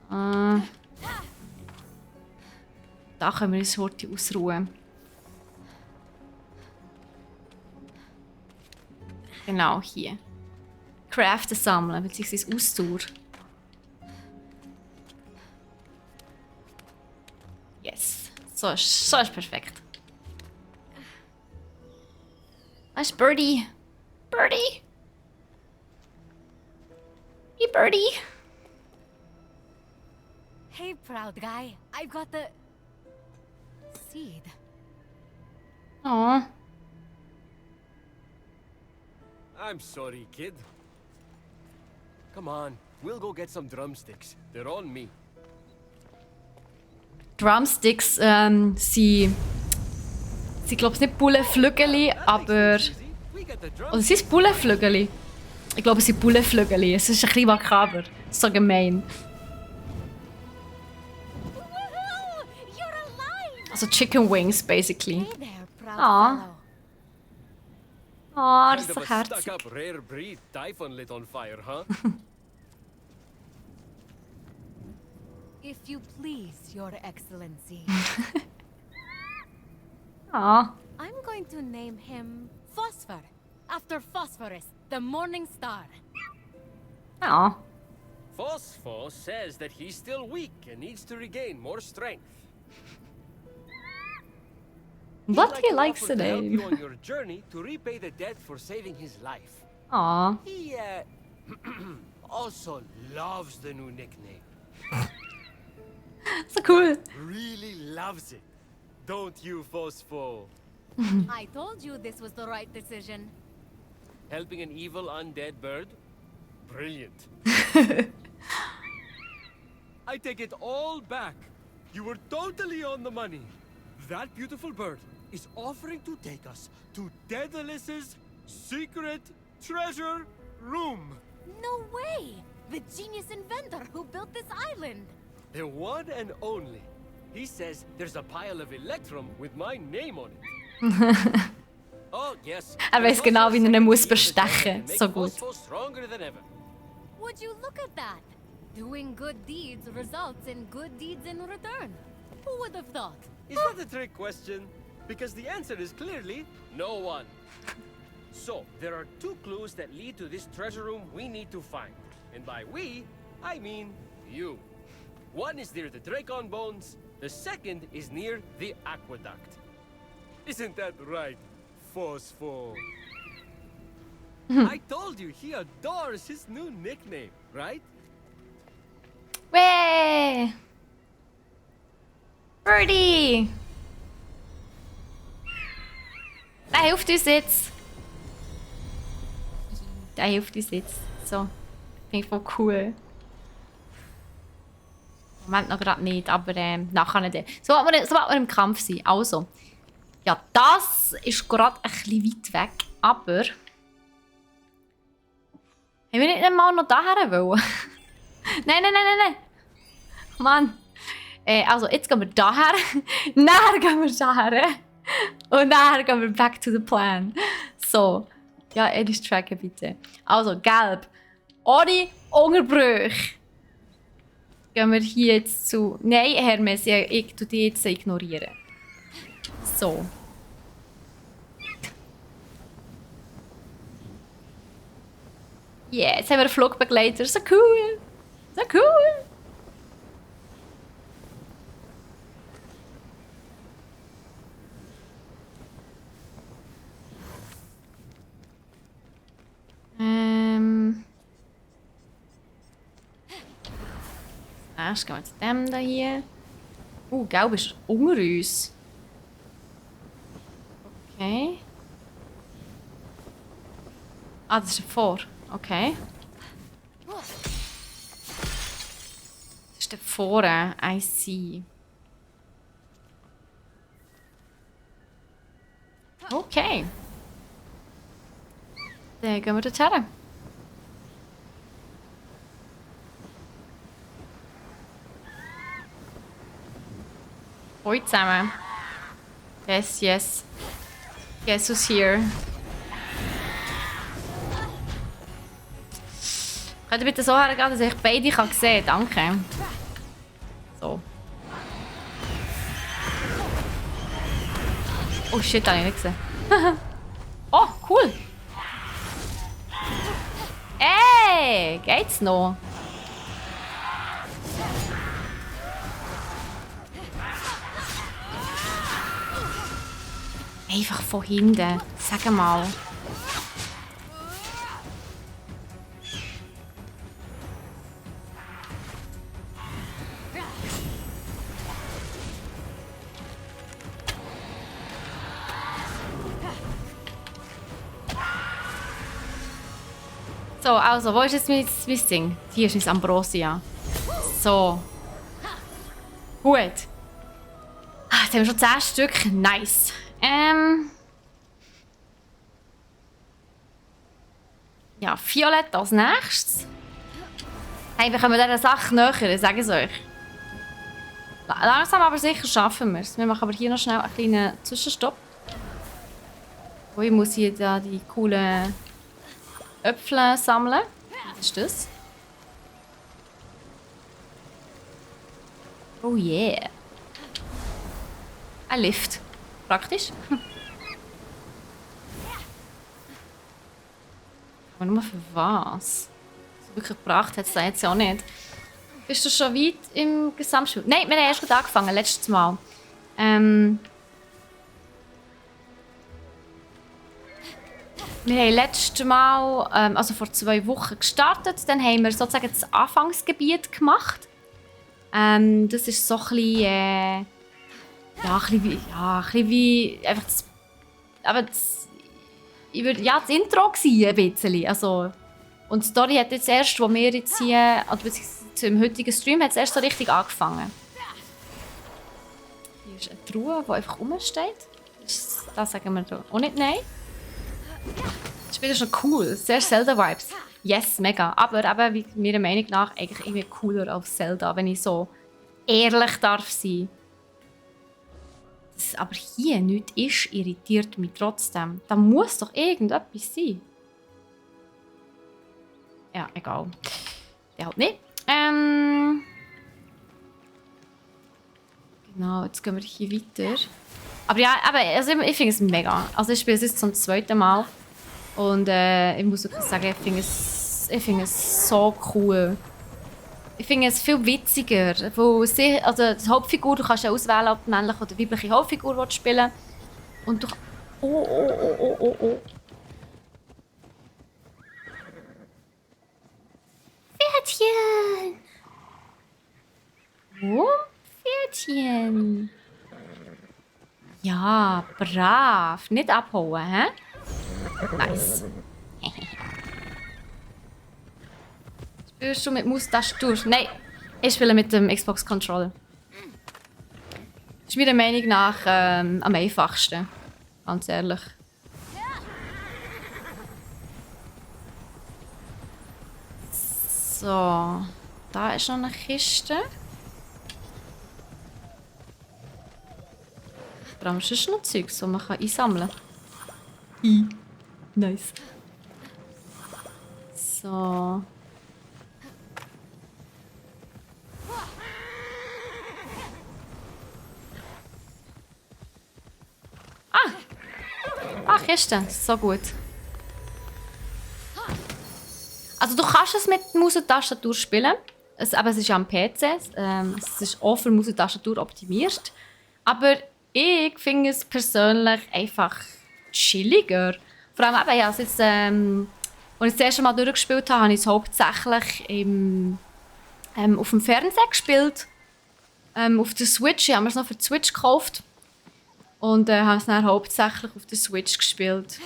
Da können wir uns heute ausruhen. Genau, hier. Craften sammeln, beziehungsweise Ausdauer. Yes. So ist perfekt. Das ist Birdie. Birdie. Hey, Birdie. Hey, proud guy. I've got the seed. Aw. I'm sorry, kid. Come on, we'll go get some drumsticks. They're on me. Drumsticks sind glaube ich nicht Bullenflügel, aber... Oder sind es Bullenflügel? Ich glaube, es sind Bullenflügel. Es ist ein bisschen makaber. So gemein. Woohoo! You're alive! Also Chicken Wings, basically. Hey there, proud Aw. fellow. Oh, das Kind ist so of a herzig. stuck-up rare breed Typhon lit on fire, huh? If you please, Your Excellency. Ah. I'm going to name him Phosphor, after Phosphorus, the morning star. Ja. Phosphor says that he's still weak and needs to regain more strength. But He'd he to likes offer the to help name. you on your journey to repay the debt for saving his life. Aw. He also loves the new nickname. So cool. Really loves it. Don't you, Phosphor? I told you this was the right decision. Helping an evil undead bird? Brilliant. I take it all back. You were totally on the money. That beautiful bird is offering to take us to Daedalus's secret treasure room. No way! The genius inventor who built this island. The one and only. He says there's a pile of Electrum with my name on it. Oh, yes. Weiß genau, wie er ihn muss bestechen. So gut. Stronger than ever. Would you look at that? Doing good deeds results in good deeds in return. Who would have thought? Is that a trick question? Because the answer is clearly no one. So, there are 2 clues that lead to this treasure room we need to find. And by we, I mean you. One is near the Dracon bones, the second is near the aqueduct. Isn't that right, Phosphor? I told you he adores his new nickname, right? Weh! Birdie! Der hilft uns jetzt. Der hilft uns jetzt. So. Finde ich voll cool. Moment noch gerade nicht, aber nachher nicht. So wird wir im Kampf sein. Also. Ja, das ist gerade ein bisschen weit weg, aber... Haben wir nicht einmal noch daher wollen? Nein. Mann. Also, jetzt gehen wir daher. Nachher gehen wir daher. Und nachher gehen wir back to the plan. So. Ja, ehrlich tracken bitte. Also, gelb. Ohne Unterbrüche. Gehen wir hier jetzt zu... Nein, Hermes, ich tue dich jetzt ignorieren. So. Yeah, jetzt haben wir einen Flugbegleiter. So cool. So cool. Erst gehen wir zu dem da hier. Gelb ist unter uns. Okay. Ah, das ist davor. Okay. Das ist da vorne. I see. Okay. Dann gehen wir dorthin. Hoi zusammen. Yes. Guess who's here? Könnt ihr bitte so hergehen, dass ich beide sehen kann? Danke. So. Oh shit, habe ich nicht gesehen. Oh, cool. Ey, geht's noch? Einfach von hinten. Sag mal. So, also, wo ist jetzt mein Ding? Hier ist mein Ambrosia. So. Gut. Jetzt haben wir schon 10 Stück. Nice. Ja, Violett als nächstes. Hey, wir kommen dieser Sache näher, ich sage es euch. Langsam aber sicher schaffen wir es. Wir machen aber hier noch schnell einen kleinen Zwischenstopp. Oh, ich muss hier da die coolen Äpfel sammeln. Was ist das? Oh yeah. Ein Lift. Praktisch. Aber nur für was? So wirklich gebracht hat es da jetzt ja auch nicht. Bist du schon weit im Gesamtspiel? Nein, wir haben erst gerade angefangen, letztes Mal. Wir haben letztes Mal, also vor 2 Wochen gestartet. Dann haben wir sozusagen das Anfangsgebiet gemacht. Das ist so ein bisschen, ein bisschen wie einfach das, aber das, das Intro gsi ein bisschen. Also, und die Story hat jetzt erst, wo wir jetzt hier, also im heutigen Stream, hat es erst so richtig angefangen. Hier ist eine Truhe, die einfach rumsteht. Das sagen wir da auch nicht nein. Das Spiel ist noch cool, sehr Zelda-Vibes. Yes, mega. Aber meiner Meinung nach eigentlich irgendwie cooler als Zelda, wenn ich so ehrlich darf sein. Dass aber hier nichts ist, irritiert mich trotzdem. Da muss doch irgendetwas sein. Ja, egal. Der halt nicht. Genau, jetzt gehen wir hier weiter. Aber ja, also ich finde es mega. Also ich spiele es jetzt zum 2. Mal. Und ich muss wirklich sagen, ich finde es so cool. Ich finde es viel witziger. Also die Hauptfigur, du kannst ja auswählen, ob du männliche oder weibliche Hauptfigur willst spielen. Und du... Oh. Pferdchen! Oh, Pferdchen. Ja, brav. Nicht abhauen, hä? Nice. Spielst du mit Maustastatur? Nein, ich spiele mit dem Xbox Controller. Das ist meiner Meinung nach am einfachsten. Ganz ehrlich. So, da ist noch eine Kiste. Aber am sonst noch Zeugs, das man einsammeln kann. Nice. So. Kiste. So gut. Also du kannst es mit Maus und Tastatur spielen. Aber es ist ja am PC. Es ist auch für Maus und Tastatur optimiert. Aber ich finde es persönlich einfach chilliger. Vor allem eben, als jetzt, als ich das erste Mal durchgespielt habe, habe ich es hauptsächlich auf dem Fernseher gespielt. Auf der Switch. Ich habe mir es noch für die Switch gekauft. Und habe es dann hauptsächlich auf der Switch gespielt.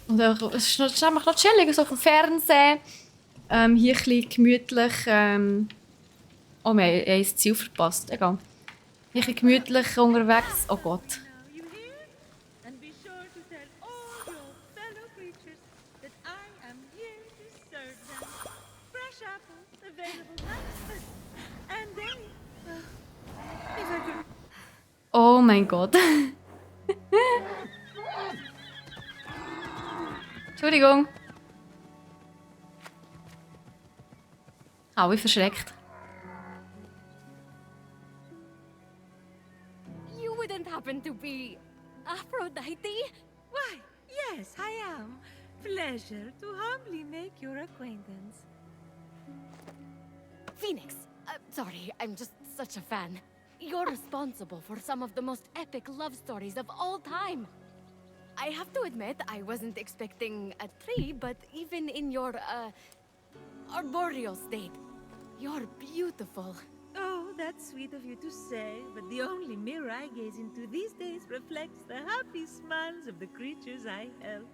Und es ist einfach noch chillig, so auf dem Fernsehen. Hier ein bisschen gemütlich. Oh, wir haben ein Ziel verpasst. Egal. Hier ein bisschen gemütlich unterwegs. Oh Gott. Oh mein Gott. Entschuldigung. Ich verschreckt. You wouldn't happen to be Aphrodite? Why, yes, I am. Pleasure to humbly make your acquaintance. Phoenix. Sorry, I'm just such a fan. You're responsible for some of the most epic love stories of all time. I have to admit, I wasn't expecting a tree, but even in your, arboreal state, you're beautiful. Oh, that's sweet of you to say, but the only mirror I gaze into these days reflects the happy smiles of the creatures I help.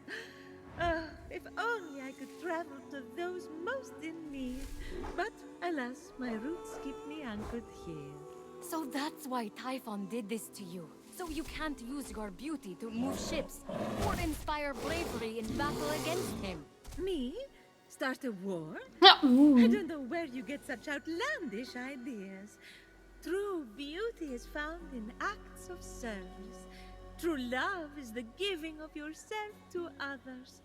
If only I could travel to those most in need. But alas, my roots keep me anchored here. So that's why Typhon did this to you. So you can't use your beauty to move ships or inspire bravery in battle against him. Me? Start a war? Ja. I don't know where you get such outlandish ideas. True beauty is found in acts of service. True love is the giving of yourself to others.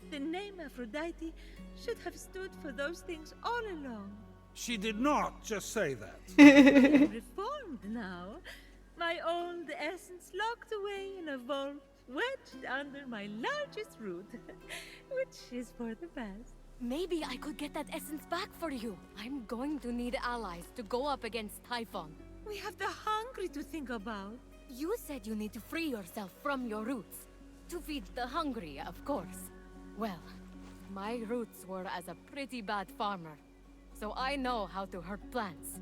The name Aphrodite should have stood for those things all along. She did not just say that. Reformed now. my old essence locked away in a vault, wedged under my largest root, which is for the best. Maybe I could get that essence back for you. I'm going to need allies to go up against Typhon. We have the hungry to think about. You said you need to free yourself from your roots. To feed the hungry, of course. Well, my roots were as a pretty bad farmer. So I know how to hurt plants.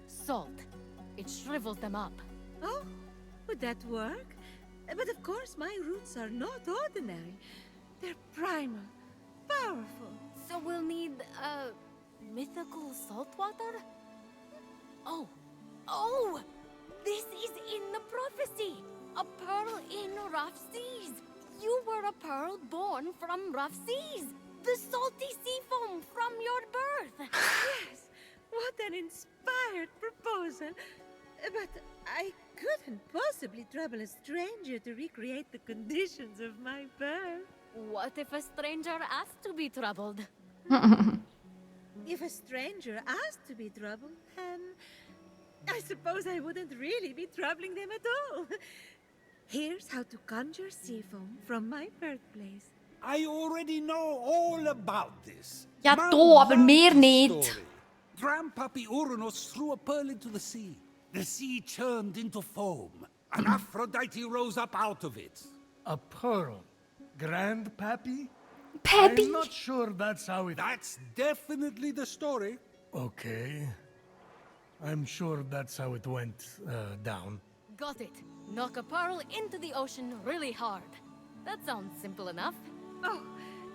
Salt. It shrivels them up. Oh, would that work? But of course, my roots are not ordinary. They're primal, powerful. So we'll need, mythical salt water? Oh! This is in the prophecy! A pearl in rough seas! You were a pearl born from rough seas! The salty sea foam from your birth! Yes, what an inspired proposal. But I couldn't possibly trouble a stranger to recreate the conditions of my birth. What if a stranger asked to be troubled? If a stranger asked to be troubled, then I suppose I wouldn't really be troubling them at all. Here's how to conjure sea foam from my birthplace. I already know all about this. Ja, Mom da, aber loves wir this nicht. story. Grandpappy Uranus threw a pearl into the sea. The sea churned into foam, and Aphrodite rose up out of it. A pearl. Grandpappy? Pappy. I'm not sure that's how it... That's definitely the story. Okay. I'm sure that's how it went down. Got it. Knock a pearl into the ocean really hard. That sounds simple enough. Oh,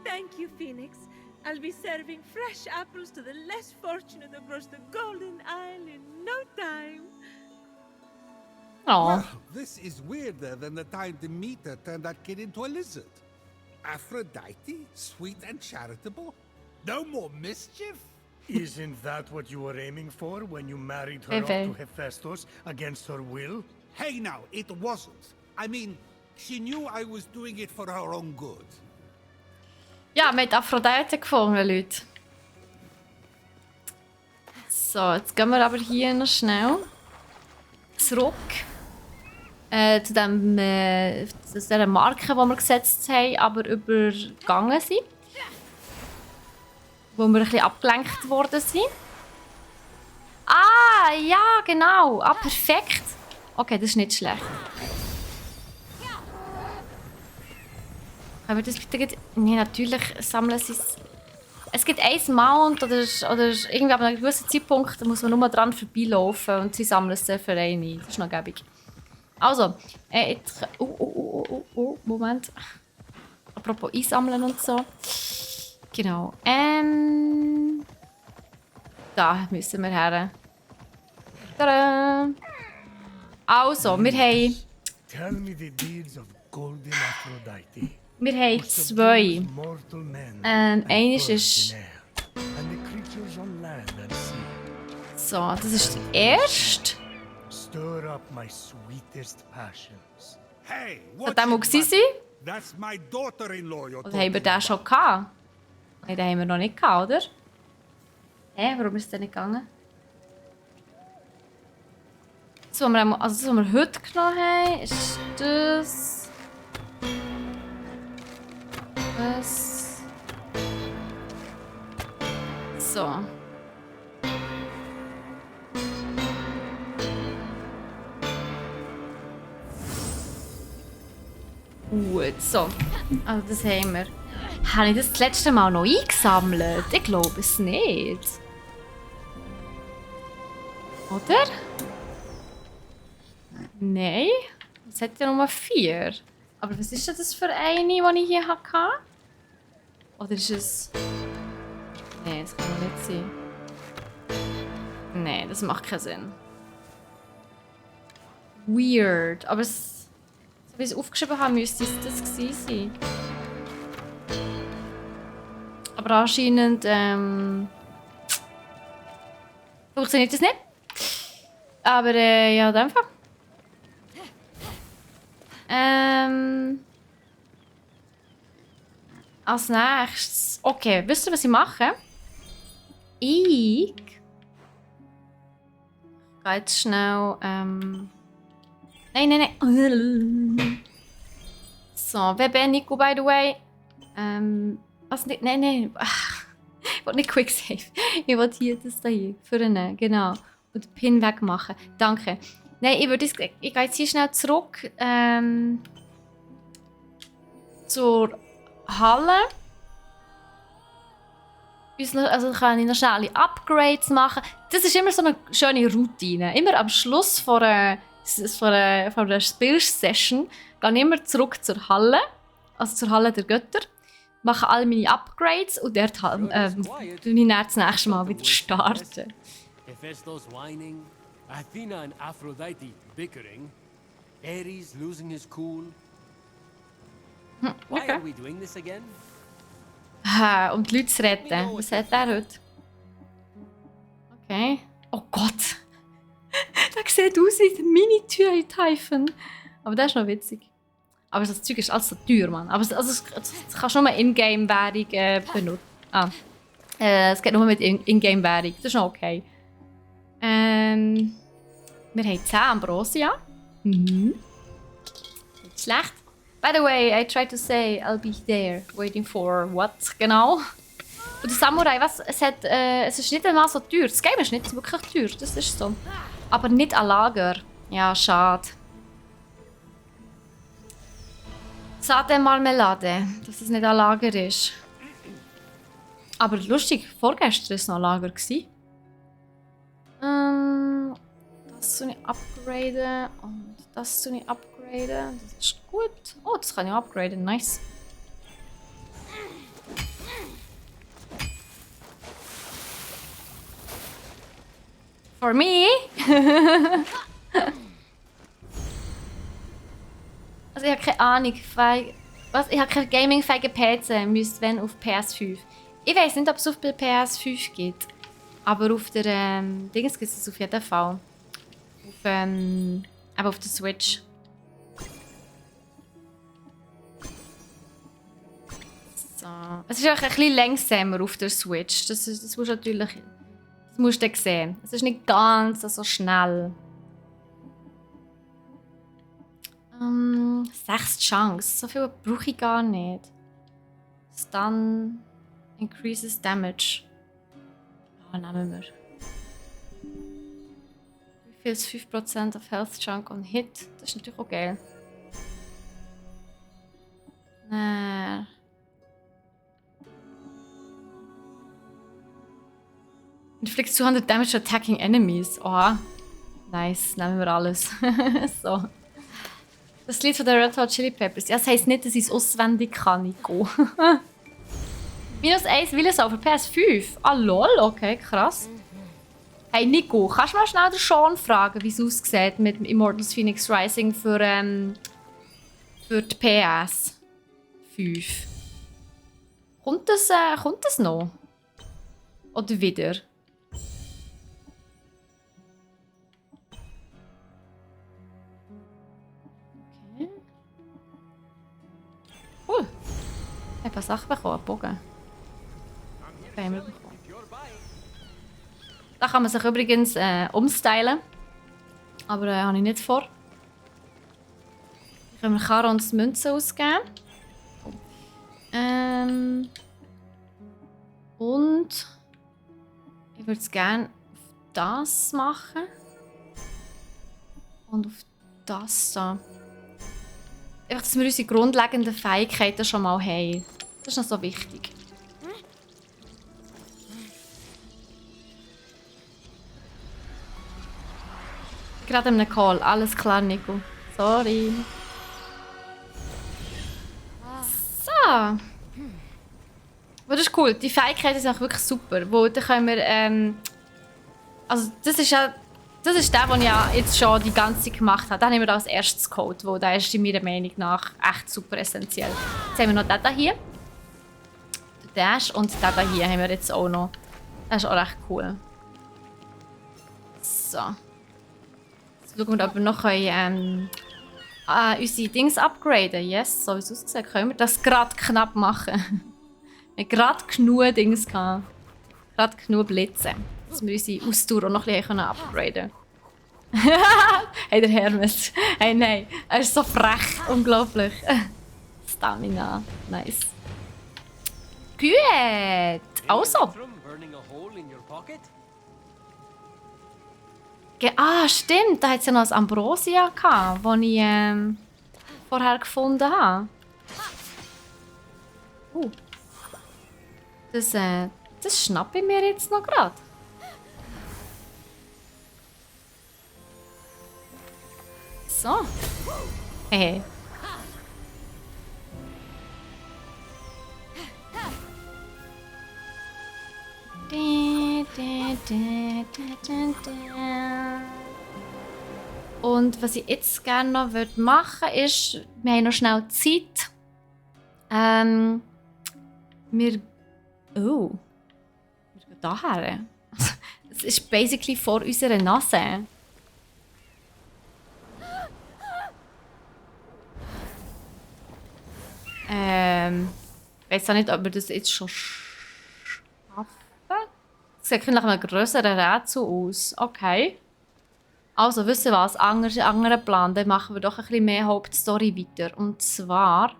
thank you, Phoenix. I'll be serving fresh apples to the less fortunate across the Golden Isle in no time. Oh. This is weirder than the time Demeter turned that kid into a lizard. Aphrodite, sweet and charitable? No more mischief? Isn't that what you were aiming for when you married her off Okay. to Hephaestus against her will? Hey now, it wasn't. I mean, she knew I was doing it for her own good. Ja, wir haben Aphrodite gefunden, Leute. So, jetzt gehen wir aber hier noch schnell zurück zu dieser Marke, die wir gesetzt haben, aber übergangen sind. Wo wir ein bisschen abgelenkt worden sind. Ah, ja, genau. Ah, perfekt. Okay, das ist nicht schlecht. Können wir das bitte... Nein, natürlich sammeln sie es... Es gibt ein Mount oder irgendwie ab einem gewissen Zeitpunkt muss man nur dran vorbeilaufen und sie sammeln es für eine. Das ist noch gäbig. Also, jetzt... Moment. Apropos einsammeln und so. Genau. Da müssen wir her. Tada! Also, wir haben... Tell me the deeds of Golden Aphrodite. Wir haben zwei. Mortal men Eines birds ist... in air, and the creatures on land and sea. So, das ist die erste. Stir up my sweetest passions. Hey, Sollte der mal it, gewesen man. sein? That's my daughter-in-law you're Oder talking haben wir den about. schon gehabt? Nein, den haben wir noch nicht gehabt, oder? Hä, warum ist der nicht gegangen? Das, was wir heute genommen haben, ist das. Das. So. Gut, so. Also das haben wir. Habe ich das letzte Mal noch eingesammelt? Ich glaube es nicht. Oder? Nein. Es hat ja nur 4. Aber was ist denn das für eine, die ich hier hatte? Oder ist es... Nein, das kann doch nicht sein. Nein, das macht keinen Sinn. Weird. Aber es... So wie ich es aufgeschrieben habe, müsste es das gewesen sein. Aber anscheinend funktioniert das nicht. Aber ja, in dem Fall. Als nächstes. Okay, wisst ihr, was ich mache? Ich gehe jetzt schnell Nein. So, wer bin Nico, by the way? Was nicht? Nein. Ach, ich will nicht Quick Save. Ich will hier das hier vorne, genau. Und den Pin wegmachen. Danke. Nein, ich gehe jetzt hier schnell zurück zur Halle. Also kann ich noch schnell Upgrades machen. Das ist immer so eine schöne Routine. Immer am Schluss von einer Spielsession gehe ich immer zurück zur Halle, also zur Halle der Götter, mache alle meine Upgrades und dort tue ich dann das nächste Mal wieder starten. Hephaestus whining, Athena and Aphrodite bickering, Ares losing his cool. Why are we doing this again? Um die Leute zu retten. Was hat der heute? Okay. Oh Gott! Der sieht aus wie ein Mini-Typhon. Aber der ist noch witzig. Aber das Zeug ist alles so teuer, Mann. Aber das kannst du nur In-Game-Währung benutzen. Es geht nur mit In-Game-Währung. Das ist noch okay. Wir haben 10 Ambrosia. Nicht schlecht. By the way, I tried to say I'll be there, waiting for what, genau. Und der Samurai, was? Es ist nicht einmal so teuer. Das Game ist nicht wirklich teuer, das ist so. Aber nicht an Lager. Ja, schade. Sade Marmelade, dass es nicht an Lager ist. Aber lustig, vorgestern war es noch an Lager. Das soll ich upgraden und das soll ich upgraden. Das ist gut. Oh, das kann ich upgraden. Nice. For me? Also ich habe keine Ahnung. Ich habe keinen gaming-fähigen PC. Müsste wenn auf PS5. Ich weiß nicht, ob es auf der PS5 geht. Aber auf der Dings gibt es auf jeden Fall. Aber auf der Switch. So. Es ist auch ein bisschen langsamer auf der Switch. Das musst du natürlich. Das musst du sehen. Es ist nicht ganz so schnell. 6 Chance. So viel brauche ich gar nicht. Stun increases damage. Ja, nehmen wir. Wie viel ist 5% of Health Chunk on Hit? Das ist natürlich auch geil. Inflicts 200 damage to attacking enemies. Oh, nice. Nehmen wir alles. So. Das Lied von den Red Hot Chili Peppers. Ja, das heisst nicht, dass ich es auswendig kann, Nico. -1 will es auch für PS5. Ah, lol. Okay, krass. Hey, Nico, kannst du mal schnell den Sean fragen, wie es aussieht mit dem Immortals Phoenix Rising für die PS5? Kommt das noch? Oder wieder? Cool. Ich habe ein paar Sachen bekommen, einen Bogen. Okay, wir bekommen. Da kann man sich übrigens umstylen. Aber habe ich nicht vor. Ich kann mir Charons Münzen ausgeben. Und ich würde es gerne auf das machen. Und auf das da. Einfach, dass wir unsere grundlegenden Fähigkeiten schon mal haben. Das ist noch so wichtig. Gerade in einem Call. Alles klar, Nico. Sorry. So. Aber das ist cool. Die Fähigkeiten sind auch wirklich super. Wo dann können wir, also das ist ja... Das ist der, den ich ja jetzt schon die ganze Zeit gemacht habe. Den haben wir als erstes Code, wo der ist meiner Meinung nach echt super essentiell. Jetzt haben wir noch den hier. Den Dash und den hier haben wir jetzt auch noch. Das ist auch recht cool. So. Jetzt schauen wir, ob wir noch unsere Dings upgraden. Yes, so wie es aussieht, können wir das gerade knapp machen. Wir haben gerade genug Dings gehabt. Gerade genug Blitze. Dass wir unsere Ausdauer auch noch ein bisschen upgraden Hey, der Hermes. Hey, nein. Er ist so frech. Unglaublich. Stamina. Nice. Gut. Also. From burning a hole in your pocket? Stimmt. Da hat es ja noch das Ambrosia gehabt, das ich vorher gefunden habe. Das schnappe ich mir jetzt noch gerade. So. Hey. Und was ich jetzt gerne noch machen würde, ist, wir haben noch schnell Zeit. Wir gehen daher. Es ist basically vor unserer Nase. Ich weiß auch nicht, ob wir das jetzt schon schaffen. Es sieht nach einem grösseren Rätsel aus. Okay. Also, wisst ihr was? Anderer Plan. Dann machen wir doch ein bisschen mehr Hauptstory weiter. Und zwar...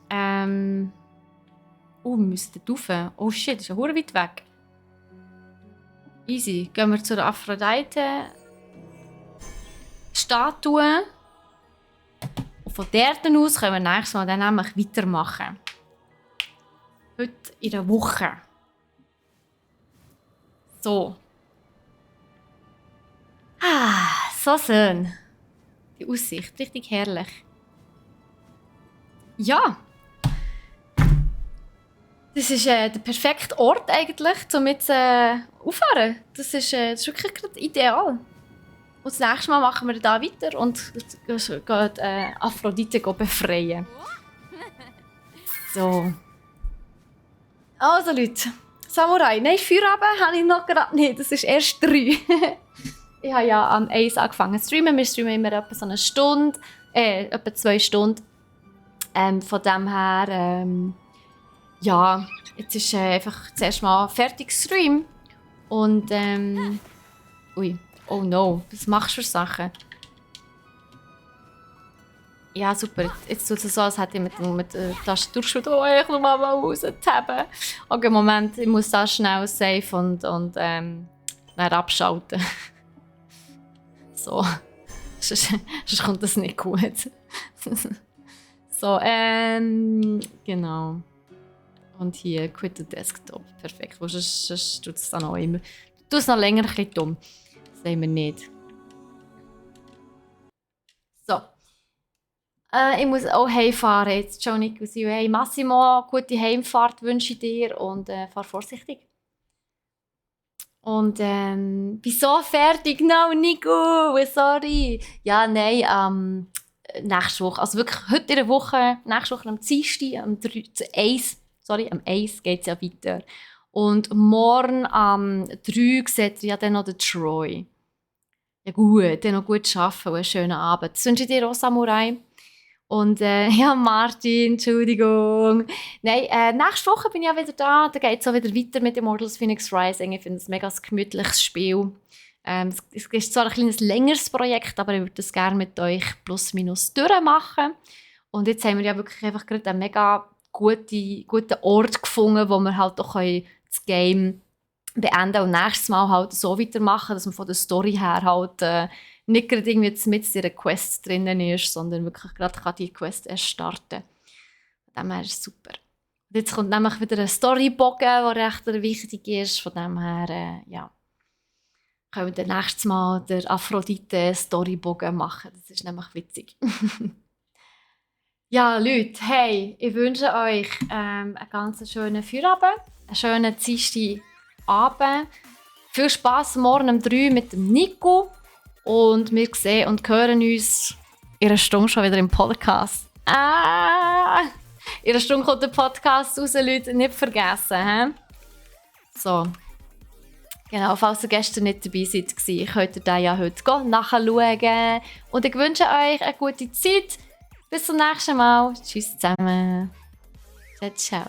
wir müssen dort rauf. Oh shit, das ist ja verdammt weit weg. Easy. Gehen wir zur Aphrodite. Statue. Und von dort aus können wir nächstes Mal dann nämlich weitermachen. Heute in einer Woche. So. So schön. Die Aussicht, richtig herrlich. Ja. Das ist der perfekte Ort eigentlich, um jetzt aufzufahren. Das ist wirklich gerade ideal. Und das nächste Mal machen wir da weiter und gehen Aphrodite befreien. So. Also Leute, Samurai. Nein, Feierabend habe ich noch gerade nicht. Das ist erst 3. Ich habe ja am 1 angefangen zu streamen. Wir streamen immer etwa so eine Stunde, etwa 2 Stunden. Von dem her, ja, jetzt ist einfach zuerst mal fertig Stream. Und, ui, oh no, was machst du für Sachen? Ja, super. Jetzt tut es so, als hätte ich mit der Tastatur oh, ich noch mal rauszuhaben. Okay, Moment, ich muss da schnell save und dann abschalten. So. Sonst kommt das nicht gut. So, genau. Und hier, quit the desktop. Perfekt. Sonst tut es dann auch immer. Du es noch länger ein bisschen dumm. Das sehen wir nicht. So. Ich muss auch heimfahren jetzt, Johnny. Hey, Massimo, gute Heimfahrt wünsche ich dir und fahr vorsichtig. Und wieso fertig? No, Nico, sorry. Ja, nein, nächste Woche. Also wirklich heute in der Woche, nächste Woche am Dienstag, am 1 geht es ja weiter. Und morgen am 3 seht ihr ja dann noch den Troy. Ja gut, dann noch gut arbeiten und einen schönen Abend. Das wünsche ich dir auch, Samurai. Und ja, Martin, Entschuldigung. Nein, nächste Woche bin ich ja wieder da. Da geht es auch wieder weiter mit Immortals Phoenix Rising. Ich finde es ein mega gemütliches Spiel. Es ist zwar ein kleines längeres Projekt, aber ich würde das gerne mit euch plus minus durchmachen. Und jetzt haben wir ja wirklich einfach gerade einen mega guten Ort gefunden, wo wir halt auch das Game beenden und nächstes Mal halt so weitermachen, dass man von der Story her halt nicht gerade irgendwie mit in der Quest drinnen ist, sondern wirklich gerade die Quest erst starten. Von dem her ist es super. Und jetzt kommt nämlich wieder ein Storybogen, der recht wichtig ist. Von dem her, ja, können wir dann nächstes Mal den Aphrodite-Storybogen machen. Das ist nämlich witzig. Ja, Leute, hey, ich wünsche euch einen ganz schönen Feierabend, einen schönen Dienstagabend. Viel Spass morgen um 3 mit dem Nico. Und wir sehen und hören uns in einer Stunde schon wieder im Podcast. In einer Stunde kommt der Podcast raus, Leute, nicht vergessen. He? So. Genau, falls ihr gestern nicht dabei seid, könnt ihr den ja heute nachschauen. Und ich wünsche euch eine gute Zeit. Bis zum nächsten Mal. Tschüss zusammen. Ciao, ciao.